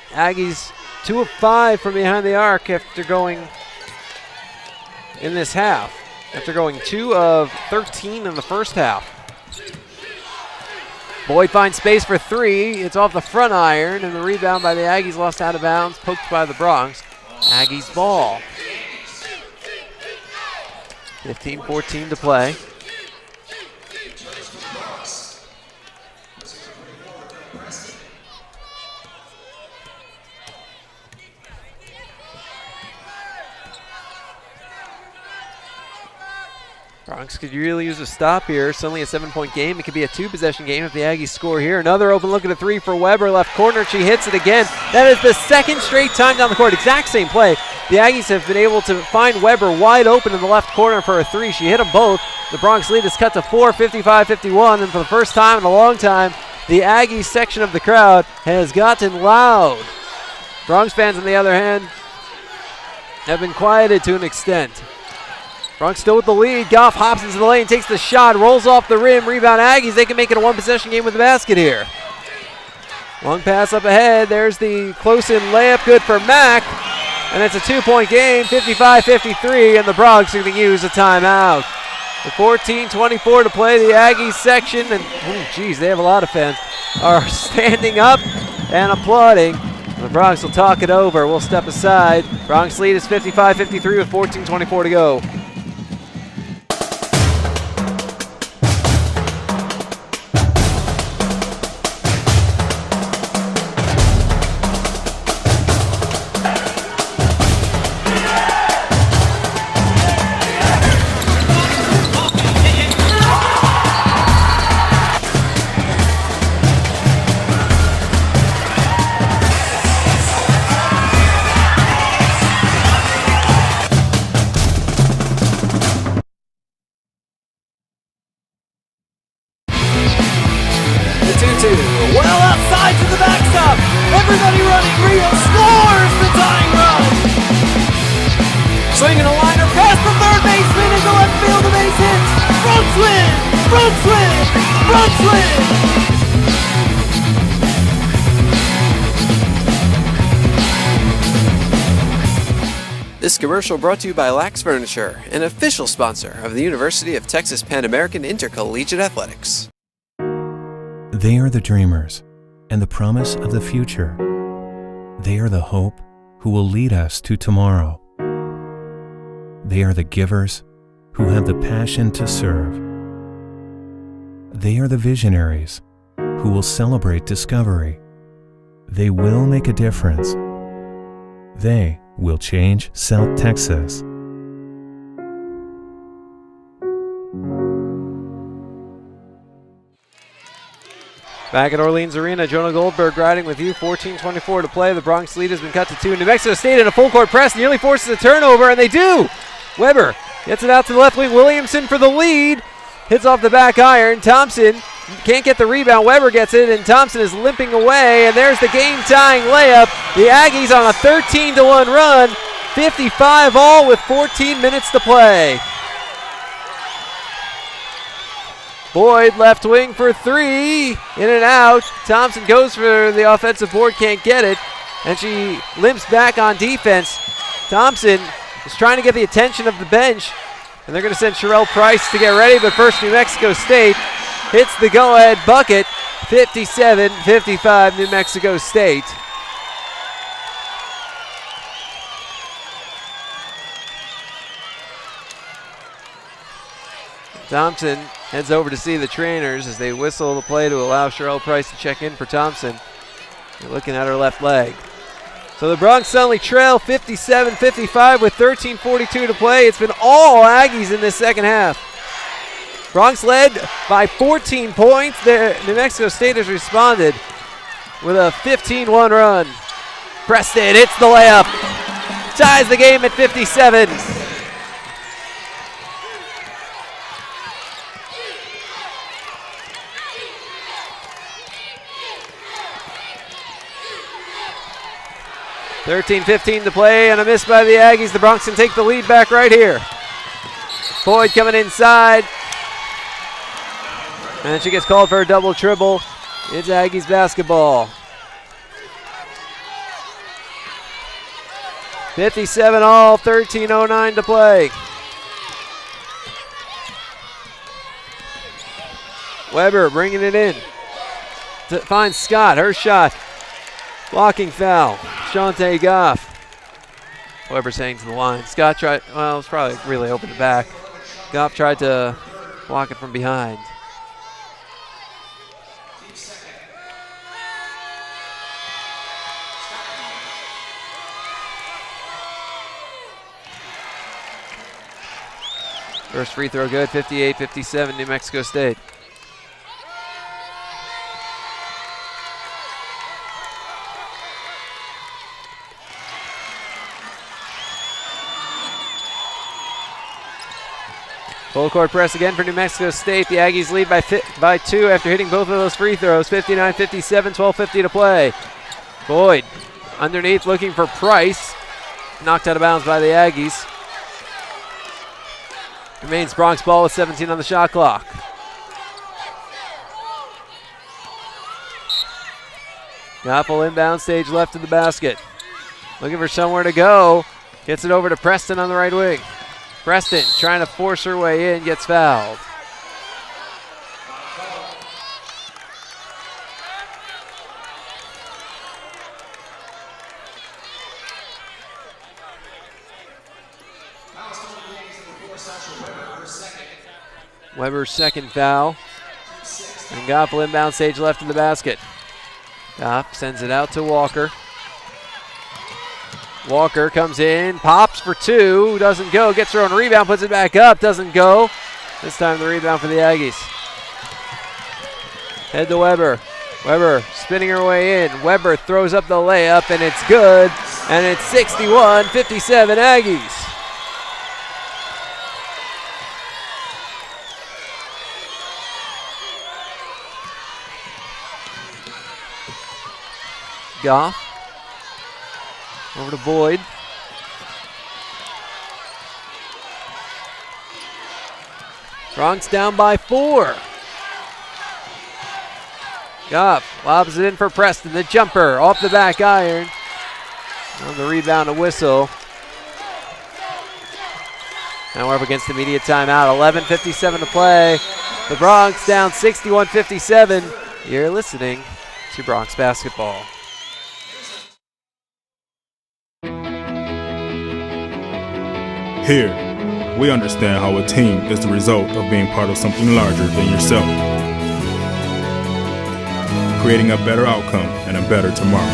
Aggies 2 of 5 from behind the arc after going in this half. After going 2 of 13 in the first half. Boyd finds space for 3. It's off the front iron, and the rebound by the Aggies lost out of bounds, poked by the Bronx. Aggies ball. 15-14 to play. Bronx could really use a stop here. It's only a 7-point game. It could be a 2-possession game if the Aggies score here. Another open look at a 3 for Weber, left corner. She hits it again. That is the second straight time down the court. Exact same play. The Aggies have been able to find Weber wide open in the left corner for a 3. She hit them both. The Bronx lead is cut to 4, 55-51. And for the first time in a long time, the Aggies section of the crowd has gotten loud. Bronx fans, on the other hand, have been quieted to an extent. Bronx still with the lead. Goff hops into the lane, takes the shot, rolls off the rim. Rebound Aggies. They can make it a 1-possession game with the basket here. Long pass up ahead. There's the close-in layup. Good for Mack. And it's a 2-point game, 55-53, and the Bronx are going to use a timeout. With 14:24 to play, the Aggies section, and they have a lot of fans, are standing up and applauding. The Bronx will talk it over. We'll step aside. Bronx lead is 55-53 with 14:24 to go. Everybody running. Rio scores the tying run. Swinging a liner past the third baseman into left field. The base hits. Bronx win! Bronx win! Bronx win! This commercial brought to you by Lax Furniture, an official sponsor of the University of Texas Pan American Intercollegiate Athletics. They are the dreamers and the promise of the future. They are the hope who will lead us to tomorrow. They are the givers who have the passion to serve. They are the visionaries who will celebrate discovery. They will make a difference. They will change South Texas. Back at Orleans Arena, Jonah Goldberg riding with you. 14:24 to play. The Bronx lead has been cut to 2. New Mexico State in a full court press nearly forces a turnover, and they do. Weber gets it out to the left wing. Williamson for the lead. Hits off the back iron. Thompson can't get the rebound. Weber gets it, and Thompson is limping away, and there's the game-tying layup. The Aggies on a 13-1 run. 55 all with 14 minutes to play. Boyd left wing for 3, in and out. Thompson goes for the offensive board, can't get it, and she limps back on defense. Thompson is trying to get the attention of the bench, and they're going to send Sherelle Price to get ready, but first New Mexico State hits the go-ahead bucket. 57-55 New Mexico State. Thompson heads over to see the trainers as they whistle the play to allow Sherelle Price to check in for Thompson. They're looking at her left leg. So the Bronx suddenly trail 57-55 with 13:42 to play. It's been all Aggies in this second half. Bronx led by 14 points. New Mexico State has responded with a 15-1 run. Preston hits the layup. Ties the game at 57. .15 to play and a miss by the Aggies. The Bronx can take the lead back right here. Boyd coming inside. And she gets called for a double dribble. It's Aggies basketball. 57 all, 13:09 to play. Weber bringing it in. Finds Scott, her shot. Blocking foul, Shante Goff. Weber's heading to the line. Scott tried, well, it was probably really open to back. Goff tried to block it from behind. First free throw good, 58-57 New Mexico State. Full court press again for New Mexico State. The Aggies lead by 2 after hitting both of those free throws. 59-57, 12:50 to play. Boyd underneath looking for Price. Knocked out of bounds by the Aggies. Remains Bronx ball with 17 on the shot clock. Goppel inbound stage left of the basket. Looking for somewhere to go. Gets it over to Preston on the right wing. Preston trying to force her way in, gets fouled. Weber's second foul. And Goff inbound stage left in the basket. Goff sends it out to Walker. Walker comes in, pops for 2, doesn't go, gets her own rebound, puts it back up, doesn't go. This time the rebound for the Aggies. Head to Weber. Weber spinning her way in. Weber throws up the layup, and it's good. And it's 61-57 Aggies. Goff Over to Boyd. Bronx down by 4. Goff lobs it in for Preston. The jumper off the back iron. On the rebound, a whistle. Now we're up against immediate timeout. 11:57 to play. The Bronx down 61-57. You're listening to Bronx Basketball. Here, we understand how a team is the result of being part of something larger than yourself, creating a better outcome and a better tomorrow.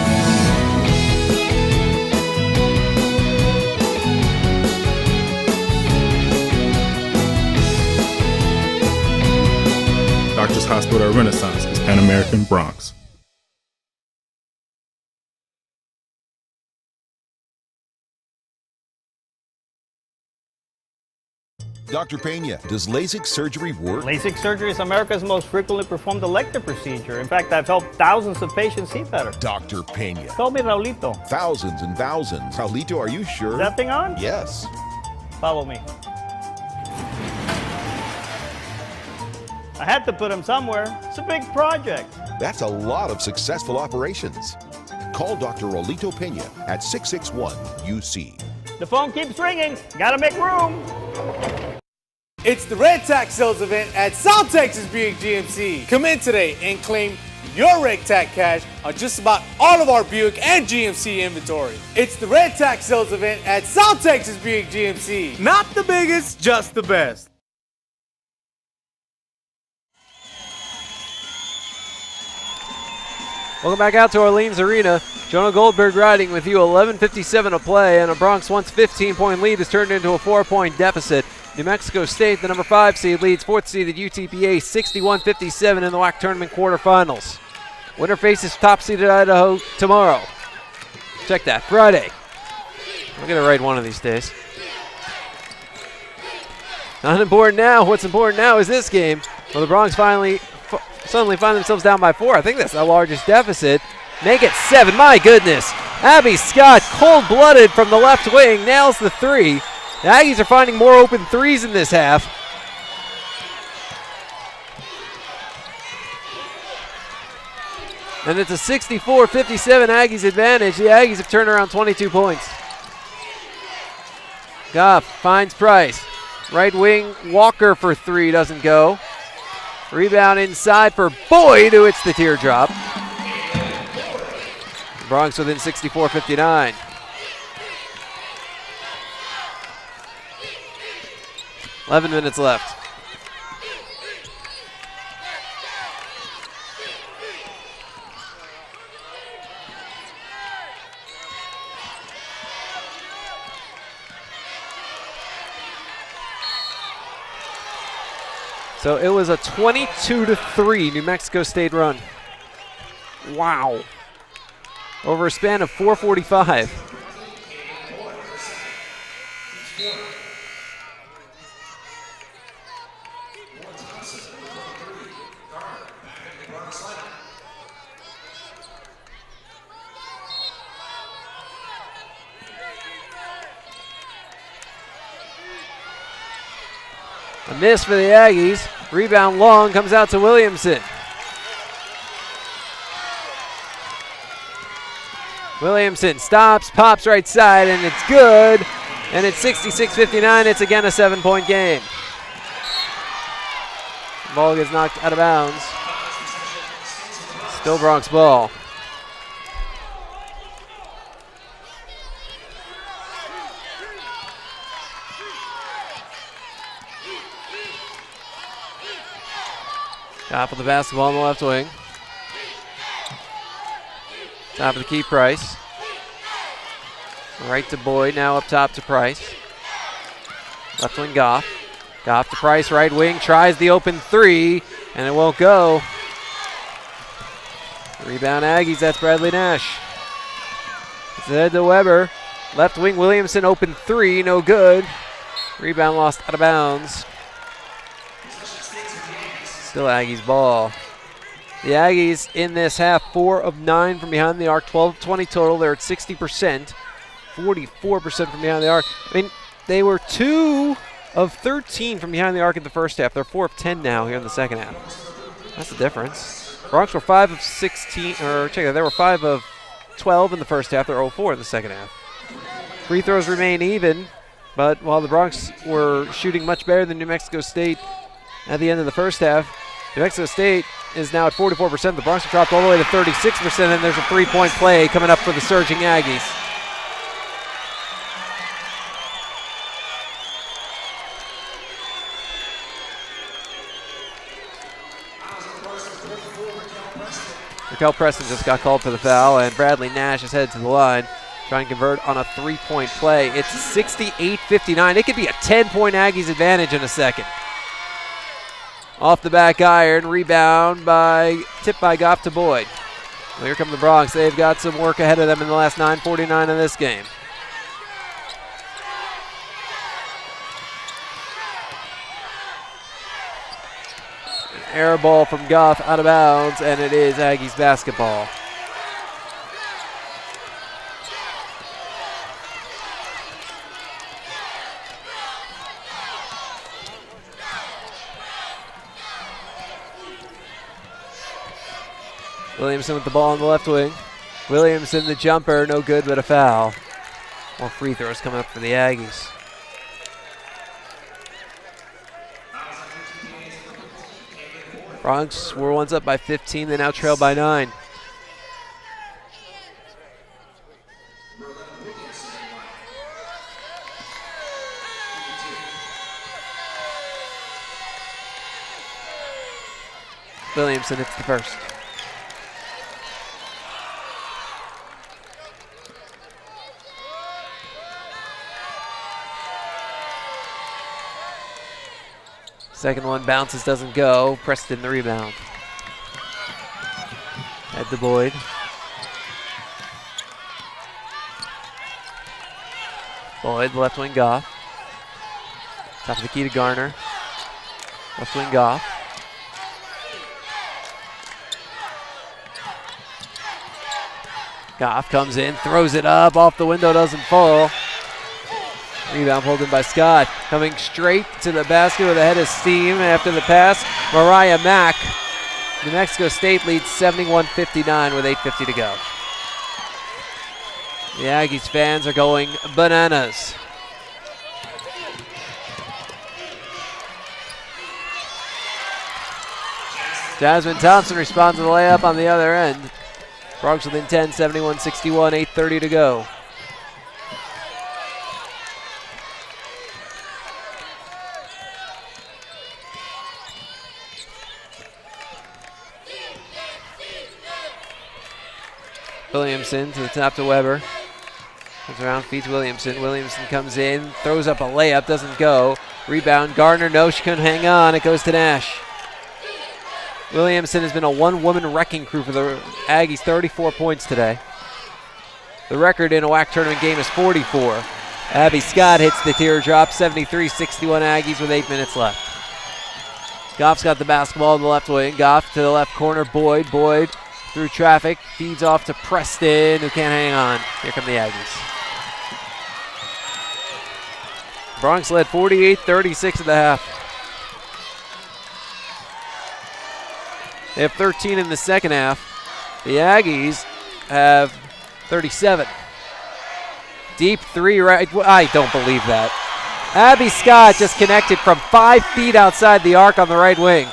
Doctors Hospital at Renaissance is Pan American Bronx. Dr. Pena, does LASIK surgery work? LASIK surgery is America's most frequently performed elective procedure. In fact, I've helped thousands of patients see better. Dr. Pena. Call me Raulito. Thousands and thousands. Raulito, are you sure? Is that thing on? Yes. Follow me. I had to put him somewhere. It's a big project. That's a lot of successful operations. Call Dr. Raulito Pena at 661-UC. The phone keeps ringing. Gotta make room. It's the Red Tax Sales event at South Texas Buick GMC. Come in today and claim your Red Tax cash on just about all of our Buick and GMC inventory. It's the Red Tax Sales event at South Texas Buick GMC. Not the biggest, just the best. Welcome back out to Orleans Arena. Jonah Goldberg riding with you. 11:57 to play, and a Bronx once 15-point lead has turned into a 4-point deficit. New Mexico State, the number 5 seed, leads 4th seeded UTPA 61-57 in the WAC tournament quarterfinals. Winner faces top seeded Idaho tomorrow. Check that, Friday. I'm going to write one of these days. Not important now. What's important now is this game. Well, the Bronx suddenly find themselves down by 4. I think that's the largest deficit. Make it 7. My goodness. Abby Scott, cold-blooded from the left wing, nails the 3. The Aggies are finding more open threes in this half. And it's a 64-57 Aggies advantage. The Aggies have turned around 22 points. Goff finds Price. Right wing, Walker for 3, doesn't go. Rebound inside for Boyd, who hits the teardrop. Bronx within 64-59. Eleven minutes left. So it was a 22-3 New Mexico State run. Wow. Over a span of 4:45. A miss for the Aggies. Rebound long comes out to Williamson. Williamson stops, pops right side, and it's good. And it's 66-59. It's again a 7-point game. Ball gets knocked out of bounds. Still Bronx ball. Top of the basketball on the left wing. Top of the key, Price. Right to Boyd, now up top to Price. Left wing, Goff. Goff to Price, right wing, tries the open 3, and it won't go. Rebound Aggies, that's Bradley Nash. It's ahead to Weber. Left wing, Williamson, open 3, no good. Rebound lost out of bounds. Still Aggies ball. The Aggies in this half, 4 of 9 from behind the arc, 12-20 total. They're at 60%. 44% from behind the arc. I mean, they were 2 of 13 from behind the arc in the first half. They're 4 of 10 now here in the second half. That's the difference. Bronx were 5 of 16, or check that, they were 5 of 12 in the first half. They're 0-4 in the second half. Free throws remain even, but while the Bronx were shooting much better than New Mexico State at the end of the first half, New Mexico State is now at 44%. The Bronx have dropped all the way to 36%, and there's a three-point play coming up for the surging Aggies. Raquel Preston just got called for the foul, and Bradley Nash is headed to the line, trying to convert on a three-point play. It's 68-59. It could be a 10-point Aggies advantage in a second. Off the back iron, rebound tipped by Goff to Boyd. Well, here come the Bronx. They've got some work ahead of them in the last 9:49 of this game. An air ball from Goff out of bounds, and it is Aggies basketball. Williamson with the ball on the left wing. Williamson, the jumper, no good, but a foul. More free throws coming up for the Aggies. Bronx were once up by 15, they now trail by 9. Williamson hits the first. Second one bounces, doesn't go. Preston the rebound. Head to Boyd. Boyd, left wing Goff. Top of the key to Garner. Left wing Goff. Goff comes in, throws it up, off the window, doesn't fall. Rebound pulled in by Scott. Coming straight to the basket with a head of steam after the pass, Mariah Mack. New Mexico State leads 71-59 with 8:50 to go. The Aggies fans are going bananas. Jasmine Thompson responds to the layup on the other end. Bronx within 10, 71-61, 8:30 to go. Williamson to the top to Weber. Comes around, feeds Williamson. Williamson comes in, throws up a layup, doesn't go. Rebound, Gardner, no, she couldn't hang on. It goes to Nash. Williamson has been a one-woman wrecking crew for the Aggies, 34 points today. The record in a WAC tournament game is 44. Abby Scott hits the teardrop, 73-61 Aggies with 8 minutes left. Goff's got the basketball in the left wing. Goff to the left corner, Boyd. Boyd through traffic, feeds off to Preston, who can't hang on. Here come the Aggies. Bronx led 48-36 at the half. They have 13 in the second half. The Aggies have 37. Deep three right. I don't believe that. Abby Scott just connected from 5 feet outside the arc on the right wing.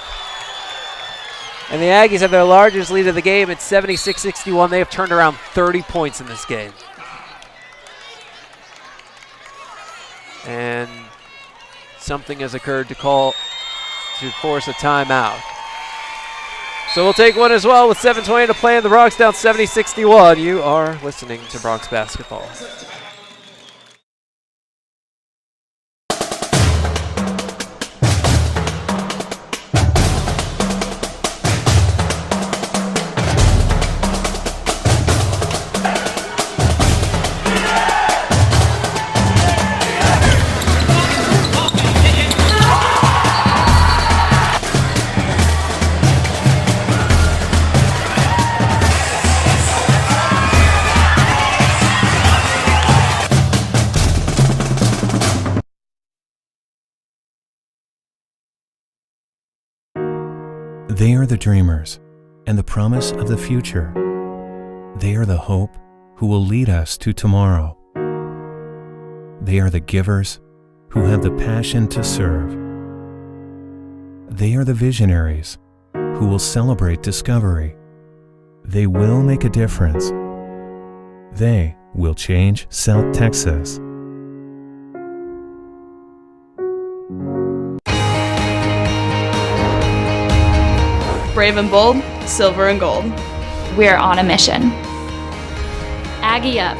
And the Aggies have their largest lead of the game at 76-61. They have turned around 30 points in this game. And something has occurred to force a timeout. So we'll take one as well with 7:20 to play, and the Bronx down 70-61. You are listening to Bronx Basketball. They are the dreamers and the promise of the future. They are the hope who will lead us to tomorrow. They are the givers who have the passion to serve. They are the visionaries who will celebrate discovery. They will make a difference. They will change South Texas. Brave and bold, silver and gold. We're on a mission. Aggie up.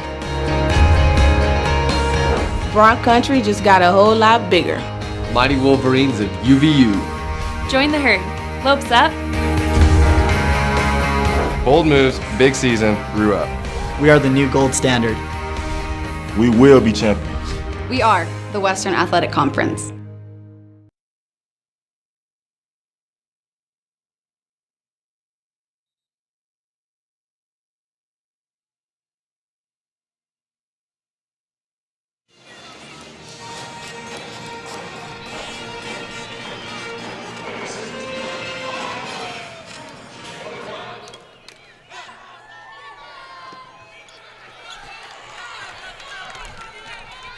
Bronx Country just got a whole lot bigger. Mighty Wolverines of UVU. Join the herd. Lopes up. Bold moves, big season, grew up. We are the new gold standard. We will be champions. We are the Western Athletic Conference.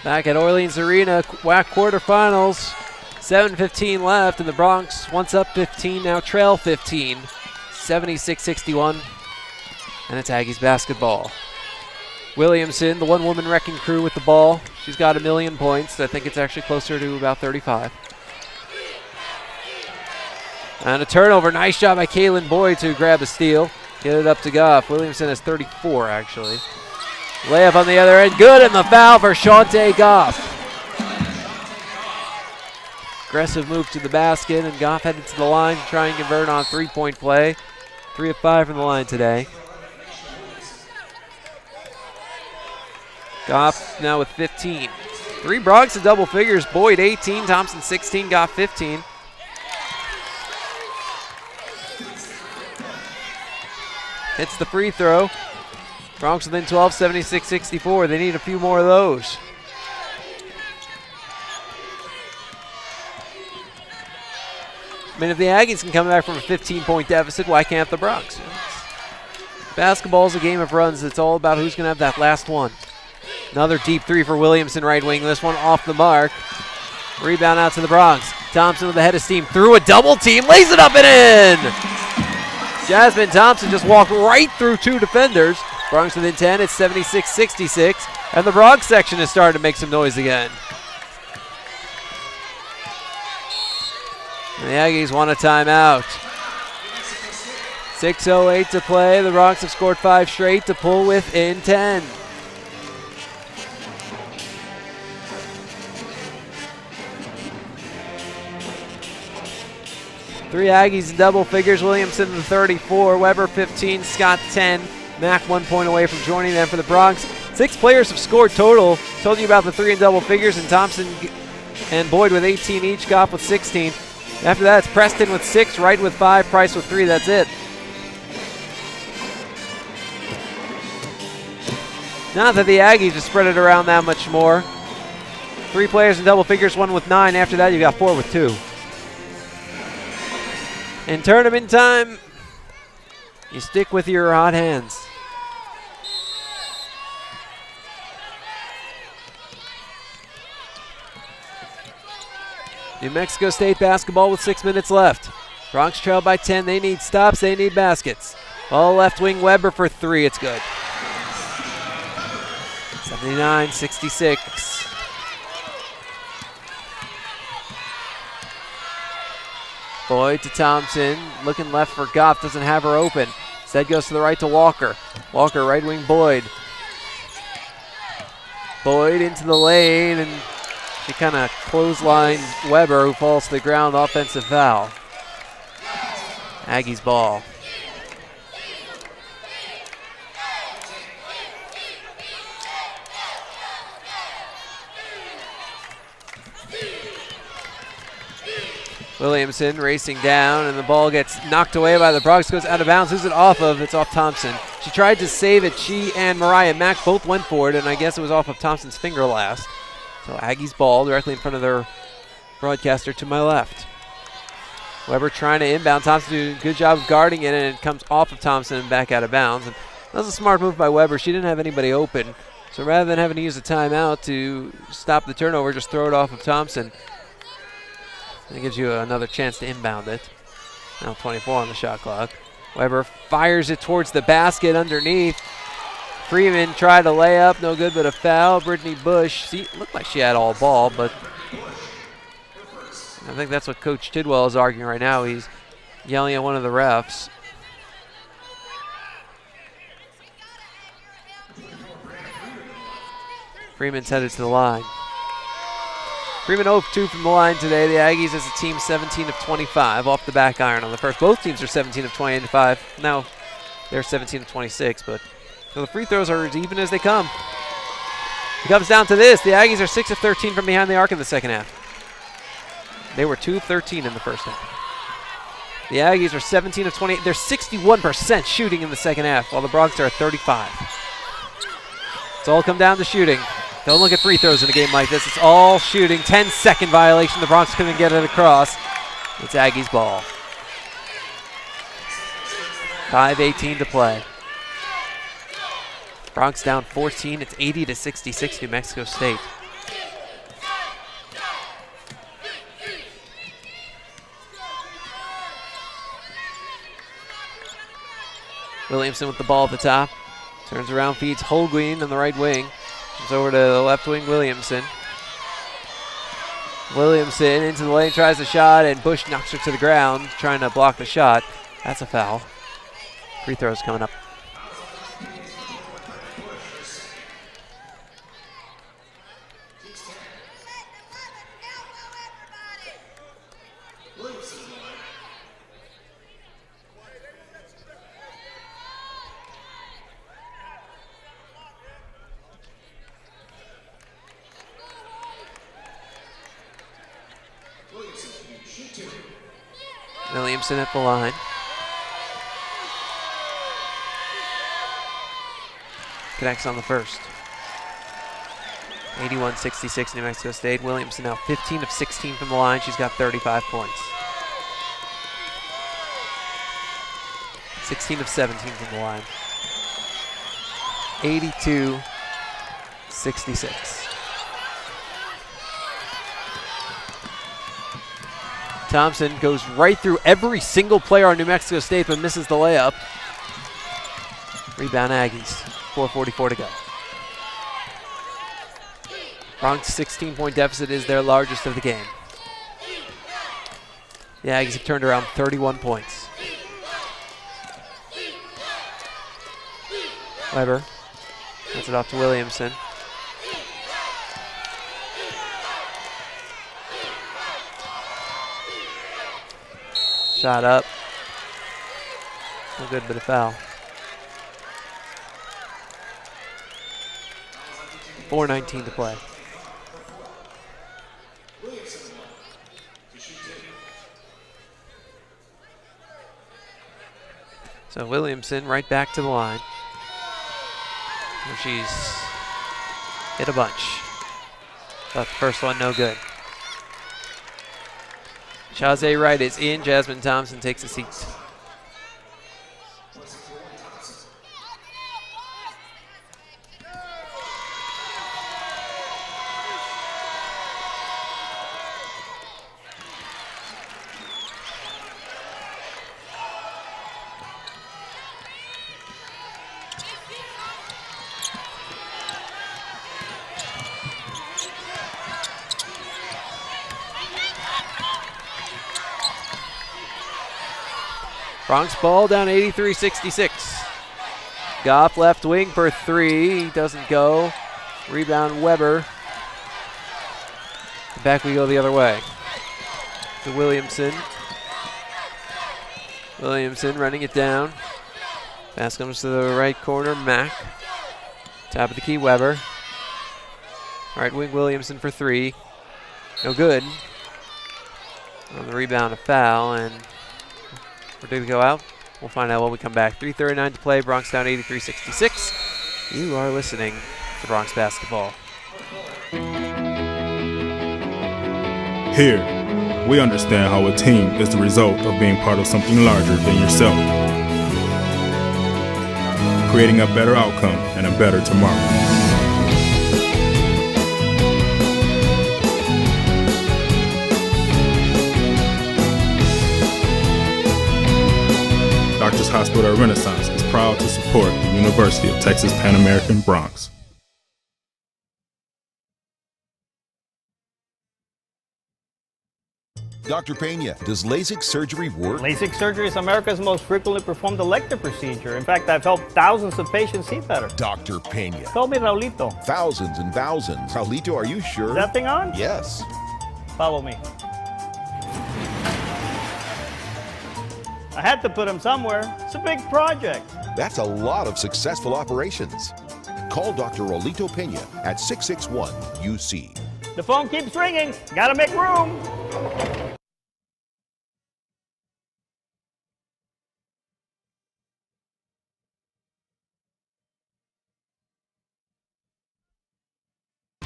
Back at Orleans Arena, WAC quarterfinals, 7:15 left, and the Bronx, once up 15, now trail 15, 76-61, and it's Aggies basketball. Williamson, the one-woman wrecking crew with the ball. She's got 1,000,000 points. I think it's actually closer to about 35. And a turnover. Nice job by Kaylin Boyd to grab a steal. Get it up to Goff. Williamson has 34, actually. Layup on the other end. Good, and the foul for Shante Goff. Aggressive move to the basket, and Goff headed to the line to try and convert on three-point play. 3 of 5 from the line today. Goff now with 15. 3 Bronx in double figures. Boyd 18, Thompson 16, Goff 15. Hits the free throw. Bronx within 12, 76-64. They need a few more of those. I mean, if the Aggies can come back from a 15-point deficit, why can't the Bronx? Basketball is a game of runs. It's all about who's going to have that last one. Another deep three for Williamson, right wing. This one off the mark. Rebound out to the Bronx. Thompson with a head of steam through a double team. Lays it up and in! Jasmine Thompson just walked right through 2 defenders. Bronx within 10. It's 76-66. And the Bronx section is starting to make some noise again. And the Aggies want a timeout. 6:08 to play. The Bronx have scored 5 straight to pull within 10. Three Aggies in double figures. Williamson in the 34, Weber 15, Scott 10. Mack 1 point away from joining them for the Bronx. 6 players have scored total. Told you about the 3 in double figures, and Thompson and Boyd with 18 each, Goff with 16. After that, it's Preston with 6, Wright with 5, Price with 3. That's it. Not that the Aggies have spread it around that much more. 3 players in double figures, 1 with 9. After that, you got 4 with 2. In tournament time, you stick with your hot hands. New Mexico State basketball with 6 minutes left. Bronx trail by 10. They need stops. They need baskets. Ball left wing, Weber for 3. It's good. 79-66. Boyd to Thompson, looking left for Goff, doesn't have her open. Instead goes to the right to Walker. Walker, right wing Boyd. Boyd into the lane, and she kind of clotheslined Weber, who falls to the ground. Offensive foul. Aggies ball. Williamson racing down, and the ball gets knocked away by the Bronx. Goes out of bounds. Who's it off of? It's off Thompson. She tried to save it. She and Mariah Mack both went for it, and I guess it was off of Thompson's finger last. So Aggies ball directly in front of their broadcaster to my left. Weber trying to inbound. Thompson doing a good job of guarding it, and it comes off of Thompson and back out of bounds. And that was a smart move by Weber. She didn't have anybody open. So rather than having to use a timeout to stop the turnover, just throw it off of Thompson. And it gives you another chance to inbound it. Now 24 on the shot clock. Weber fires it towards the basket underneath. Freeman tried to lay up, no good, but a foul. Brittany Bush, looked like she had all ball, but I think that's what Coach Tidwell is arguing right now. He's yelling at one of the refs. Freeman's headed to the line. Freeman 0 of 2 from the line today. The Aggies as a team 17 of 25 off the back iron on the first. Both teams are 17 of 25. Now they're 17 of 26, but so the free throws are as even as they come. It comes down to this. The Aggies are 6 of 13 from behind the arc in the second half. They were 2 of 13 in the first half. The Aggies are 17 of 28. They're 61% shooting in the second half, while the Bronx are at 35. It's all come down to shooting. Don't look at free throws in a game like this. It's all shooting. 10-second violation. The Bronx couldn't get it across. It's Aggies ball. 5:18 to play. Bronx down 14. It's 80-66 New Mexico State. Williamson with the ball at the top. Turns around, feeds Holguin on the right wing. Comes over to the left wing, Williamson. Williamson into the lane, tries the shot, and Bush knocks her to the ground, trying to block the shot. That's a foul. Free throws coming up. Williamson at the line. Connects on the first. 81-66 New Mexico State. Williamson now 15 of 16 from the line. She's got 35 points. 16 of 17 from the line. 82-66. Thompson goes right through every single player on New Mexico State but misses the layup. Rebound Aggies. 4:44 to go. Bronx 16-point deficit is their largest of the game. The Aggies have turned around 31 points. Weber hands it off to Williamson. Shot up. No good, but a foul. 4:19 to play. So Williamson right back to the line, where she's hit a bunch. But the first one no good. Chazé Wright is in. Jasmine Thompson takes a seat. Bronx ball down 83-66. Goff left wing for three. Doesn't go. Rebound Weber. Back we go the other way. To Williamson. Williamson running it down. Pass comes to the right corner. Mack. Top of the key, Weber. Right wing Williamson for three. No good. On the rebound, a foul, and we're due to go out. We'll find out when we come back. 3:39 to play. Bronx down 83-66. You are listening to Bronx Basketball. Here, we understand how a team is the result of being part of something larger than yourself, creating a better outcome and a better tomorrow. Doctors Hospital Renaissance is proud to support the University of Texas Pan American Bronx. Dr. Pena, does LASIK surgery work? LASIK surgery is America's most frequently performed elective procedure. In fact, I've helped thousands of patients see better. Dr. Pena. Call me Raulito. Thousands and thousands. Raulito, are you sure? Is that thing on? Yes. Follow me. I had to put him somewhere. It's a big project. That's a lot of successful operations. Call Dr. Raulito Pena at 661-UC. The phone keeps ringing. Gotta make room.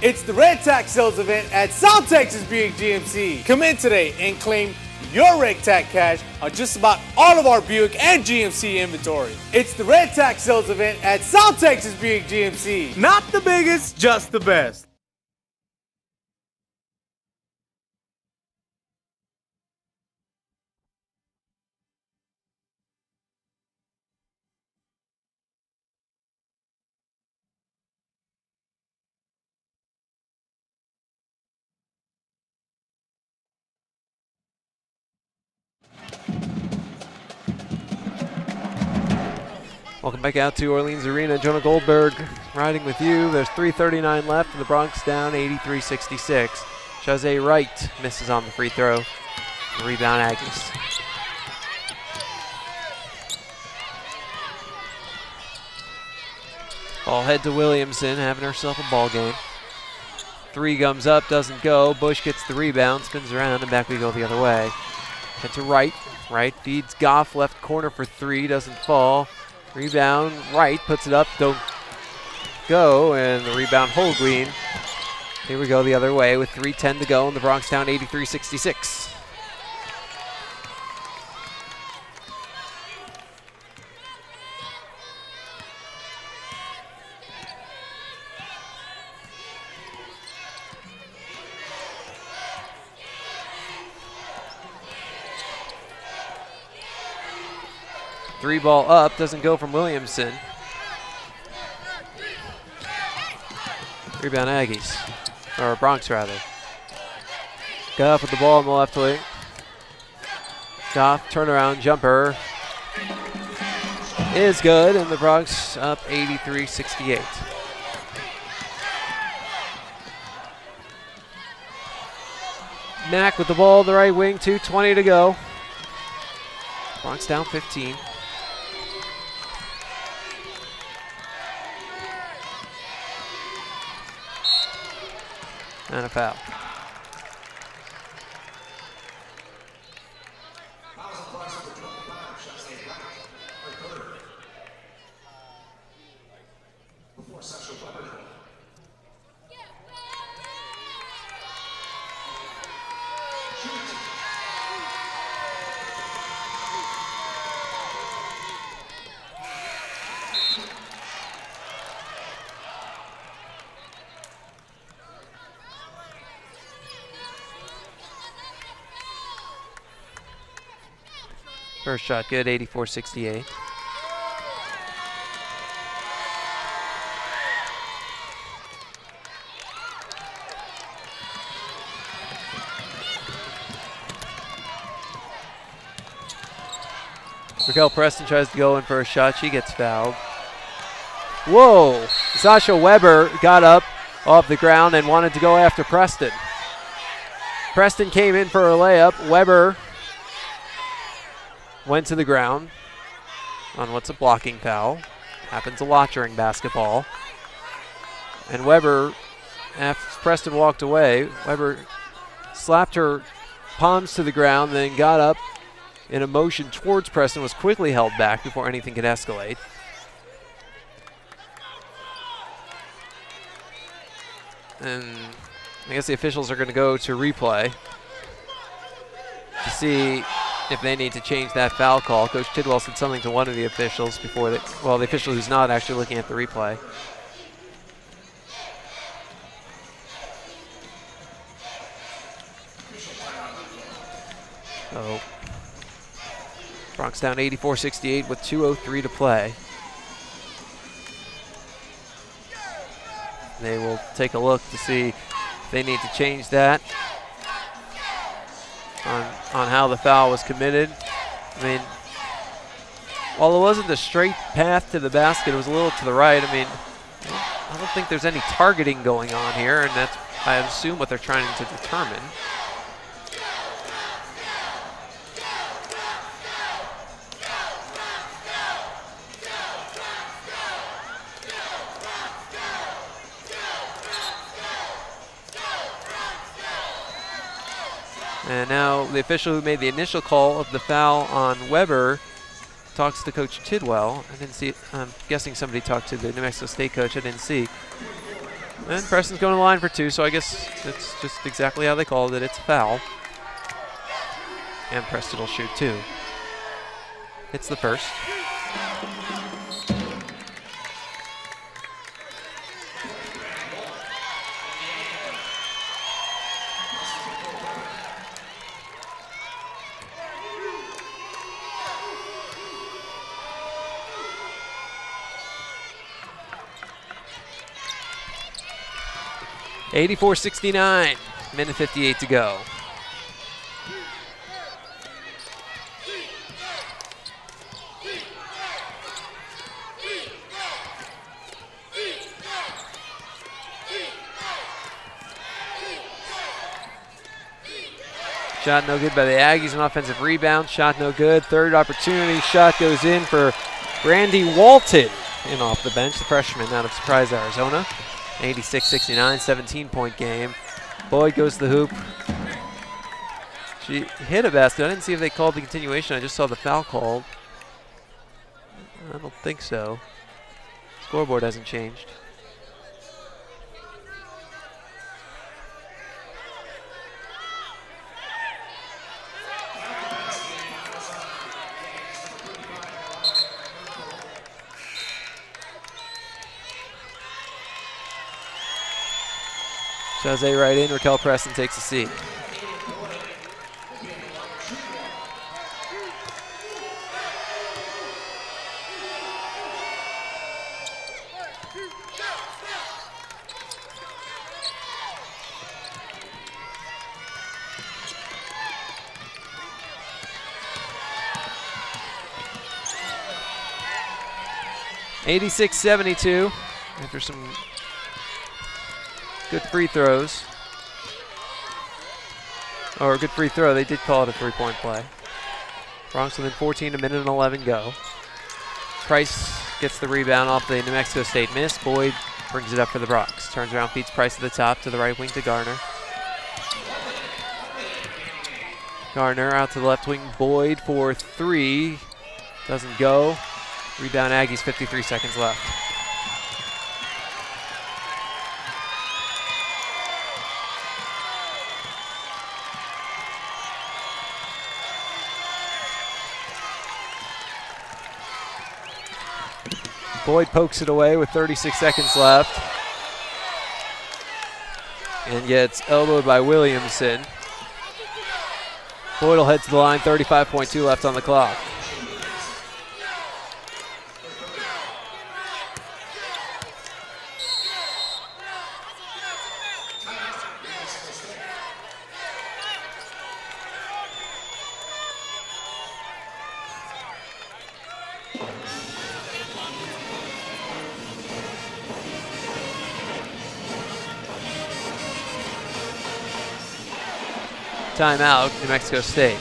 It's the Red Tax Sales event at South Texas Buick GMC. Come in today and claim your Red Tax cash on just about all of our Buick and GMC inventory. It's the Red Tax Sales event at South Texas Buick GMC. Not the biggest, just the best. Welcome back out to Orleans Arena. Jonah Goldberg riding with you. There's 3:39 left and the Bronx down 83-66. Jose Wright misses on the free throw. Rebound Aggies. Ball head to Williamson, having herself a ball game. Three comes up, doesn't go. Bush gets the rebound, spins around, and back we go the other way. Head to Wright. Wright feeds Goff, left corner for three, doesn't fall. Rebound, Wright puts it up, don't go, and the rebound Holguin. Here we go the other way with 3:10 to go, and the Bronx down 83-66. Three ball up, doesn't go from Williamson. Rebound Aggies, or Bronx rather. Goff with the ball on the left wing. Goff, turnaround jumper is good, and the Bronx up 83-68. Mack with the ball on the right wing, 2:20 to go. Bronx down 15. And a foul. First shot good, 84-68. Raquel Preston tries to go in for a shot. She gets fouled. Whoa! Sasha Weber got up off the ground and wanted to go after Preston. Preston came in for a layup. Weber went to the ground on what's a blocking foul. Happens a lot during basketball. And Weber, after Preston walked away, Weber slapped her palms to the ground, then got up in a motion towards Preston, was quickly held back before anything could escalate. And I guess the officials are going to go to replay. to see if they need to change that foul call. Coach Tidwell said something to one of the officials before the official who's not actually looking at the replay. So Bronx down 84-68 with 2:03 to play. They will take a look to see if they need to change that on how the foul was committed. I mean, while it wasn't a straight path to the basket, it was a little to the right. I mean, I don't think there's any targeting going on here, and that's, I assume, what they're trying to determine. And now the official who made the initial call of the foul on Weber talks to Coach Tidwell. I didn't see it. I'm guessing somebody talked to the New Mexico State coach. I didn't see. And Preston's going to the line for 2, so I guess it's just exactly how they called it. It's a foul. And Preston will shoot 2. It's the first. (84-69), minute 58 to go. Shot no good by the Aggies, an offensive rebound. Shot no good. Third opportunity. Shot goes in for Randy Walton in off the bench, the freshman out of Surprise, Arizona. 86-69, 17-point game. Boyd goes to the hoop. She hit a basket. I didn't see if they called the continuation. I just saw the foul called. I don't think so. Scoreboard hasn't changed. Jose right in, Raquel Preston takes a seat. (86-72) after some good free throws. Or a good free throw. They did call it a three-point play. Bronx within 14, a minute and 11 go. Price gets the rebound off the New Mexico State miss. Boyd brings it up for the Bronx. Turns around, feeds Price to the top, to the right wing to Garner. Garner out to the left wing. Boyd for 3. Doesn't go. Rebound Aggies, 53 seconds left. Boyd pokes it away with 36 seconds left and gets elbowed by Williamson. Boyd will head to the line, 35.2 left on the clock. Timeout, New Mexico State.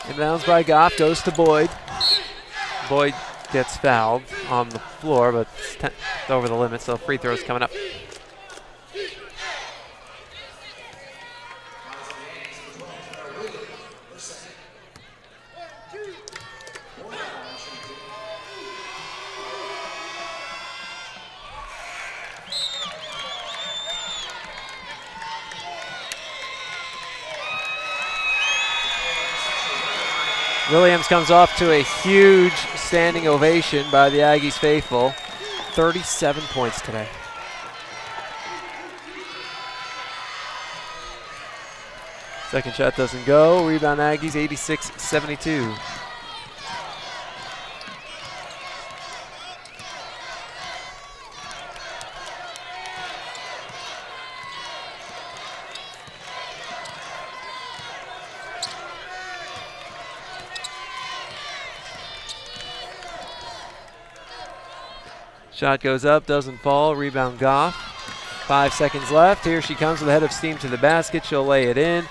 Inbounds by Goff, goes to Boyd. Boyd gets fouled on the floor, but it's over the limit, so free throws coming up. Williams comes off to a huge standing ovation by the Aggies faithful. 37 points today. Second shot doesn't go. Rebound Aggies, 86-72. Shot goes up, doesn't fall. Rebound Goff. 5 seconds left. Here she comes with a head of steam to the basket. She'll lay it in.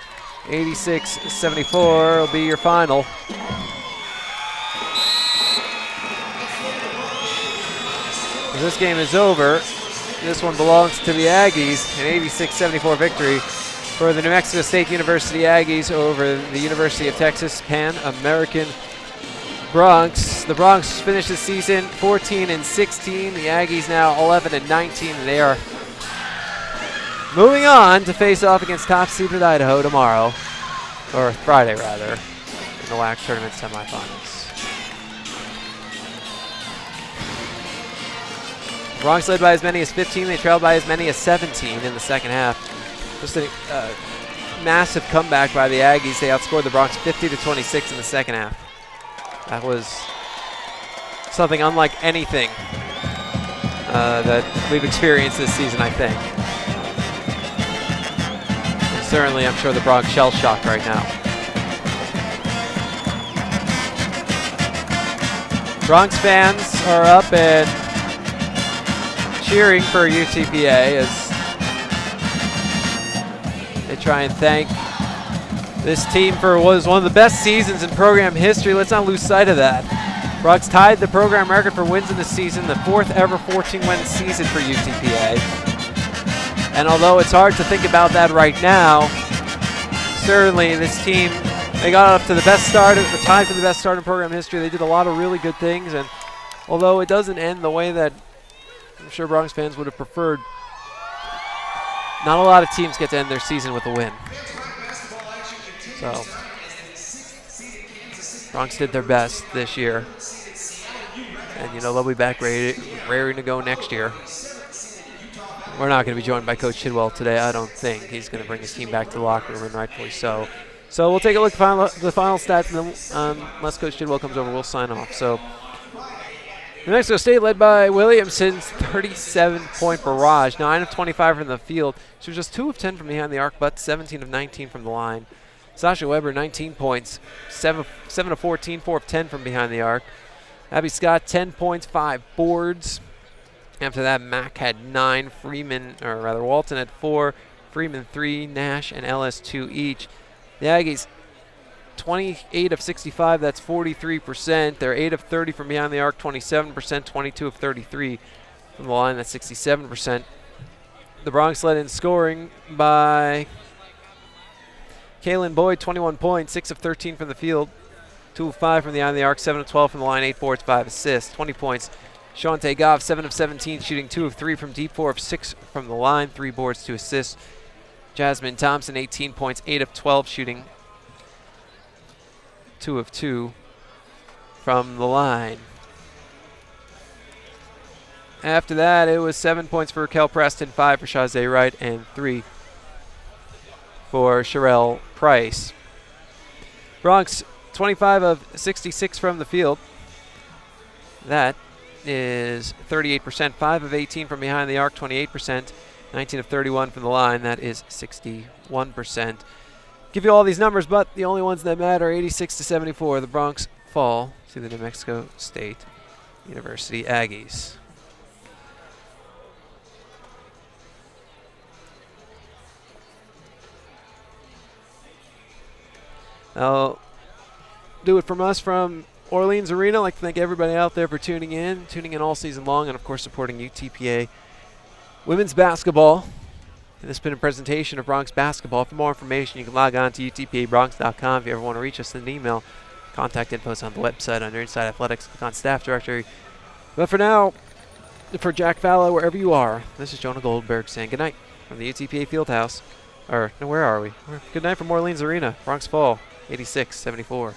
86-74 will be your final. As this game is over, this one belongs to the Aggies. An 86-74 victory for the New Mexico State University Aggies over the University of Texas Pan American Bronx. The Bronx finished the season 14-16. The Aggies now 11-19. They are moving on to face off against top-seeded Idaho tomorrow, or Friday rather, in the WAC tournament semifinals. Bronx led by as many as 15. They trailed by as many as 17 in the second half. Just a massive comeback by the Aggies. They outscored the Bronx 50-26 in the second half. That was something unlike anything that we've experienced this season, I think. And certainly, I'm sure the Bronx shell-shocked right now. Bronx fans are up and cheering for UTPA as they try and thank this team for what was one of the best seasons in program history. Let's not lose sight of that. Bronx tied the program record for wins in the season, the 4th ever 14-win season for UTPA. And although it's hard to think about that right now, certainly this team, they got up to the best start, tied for the best start in program history. They did a lot of really good things, and although it doesn't end the way that I'm sure Bronx fans would have preferred, not a lot of teams get to end their season with a win. So, Bronx did their best this year. And, you know, they'll be back raring to go next year. We're not going to be joined by Coach Chidwell today, I don't think. He's going to bring his team back to the locker room, and rightfully so. So we'll take a look at the final stats, and then unless Coach Chidwell comes over, we'll sign off. So, New Mexico State led by Williamson's 37-point barrage, 9 of 25 from the field. She was just 2 of 10 from behind the arc, but 17 of 19 from the line. Sasha Weber, 19 points, 7 of 14, 4 of 10 from behind the arc. Abby Scott, 10 points, 5 boards. After that, Mack had 9, Walton had 4, Freeman 3, Nash and Ellis 2 each. The Aggies, 28 of 65, that's 43%. They're 8 of 30 from behind the arc, 27%, 22 of 33 from the line, that's 67%. The Bronx led in scoring by Kaylin Boyd, 21 points, 6 of 13 from the field, 2 of 5 from the eye of the arc, 7 of 12 from the line, 8 boards, 5 assists, 20 points. Shante Goff, 7 of 17, shooting 2 of 3 from deep, 4 of 6 from the line, 3 boards, 2 assists. Jasmine Thompson, 18 points, 8 of 12, shooting 2 of 2 from the line. After that, it was 7 points for Raquel Preston, 5 for Shazay Wright, and 3 for Sherelle Price. Bronx, 25 of 66 from the field. That is 38%. 5 of 18 from behind the arc, 28%. 19 of 31 from the line, that is 61%. Give you all these numbers, but the only ones that matter, 86-74. The Bronx fall to the New Mexico State University Aggies. I'll do it from us from Orleans Arena. I'd like to thank everybody out there for tuning in all season long, and of course supporting UTPA women's basketball. And this has been a presentation of Bronx Basketball. For more information, you can log on to utpabronx.com. If you ever want to reach us, send an email. Contact info is on the website under Inside Athletics. Click on Staff Directory. But for now, for Jack Fallow, wherever you are, this is Jonah Goldberg saying goodnight from the UTPA Fieldhouse. Or, no, where are we? Good night from Orleans Arena, Bronx Fall, 86-74.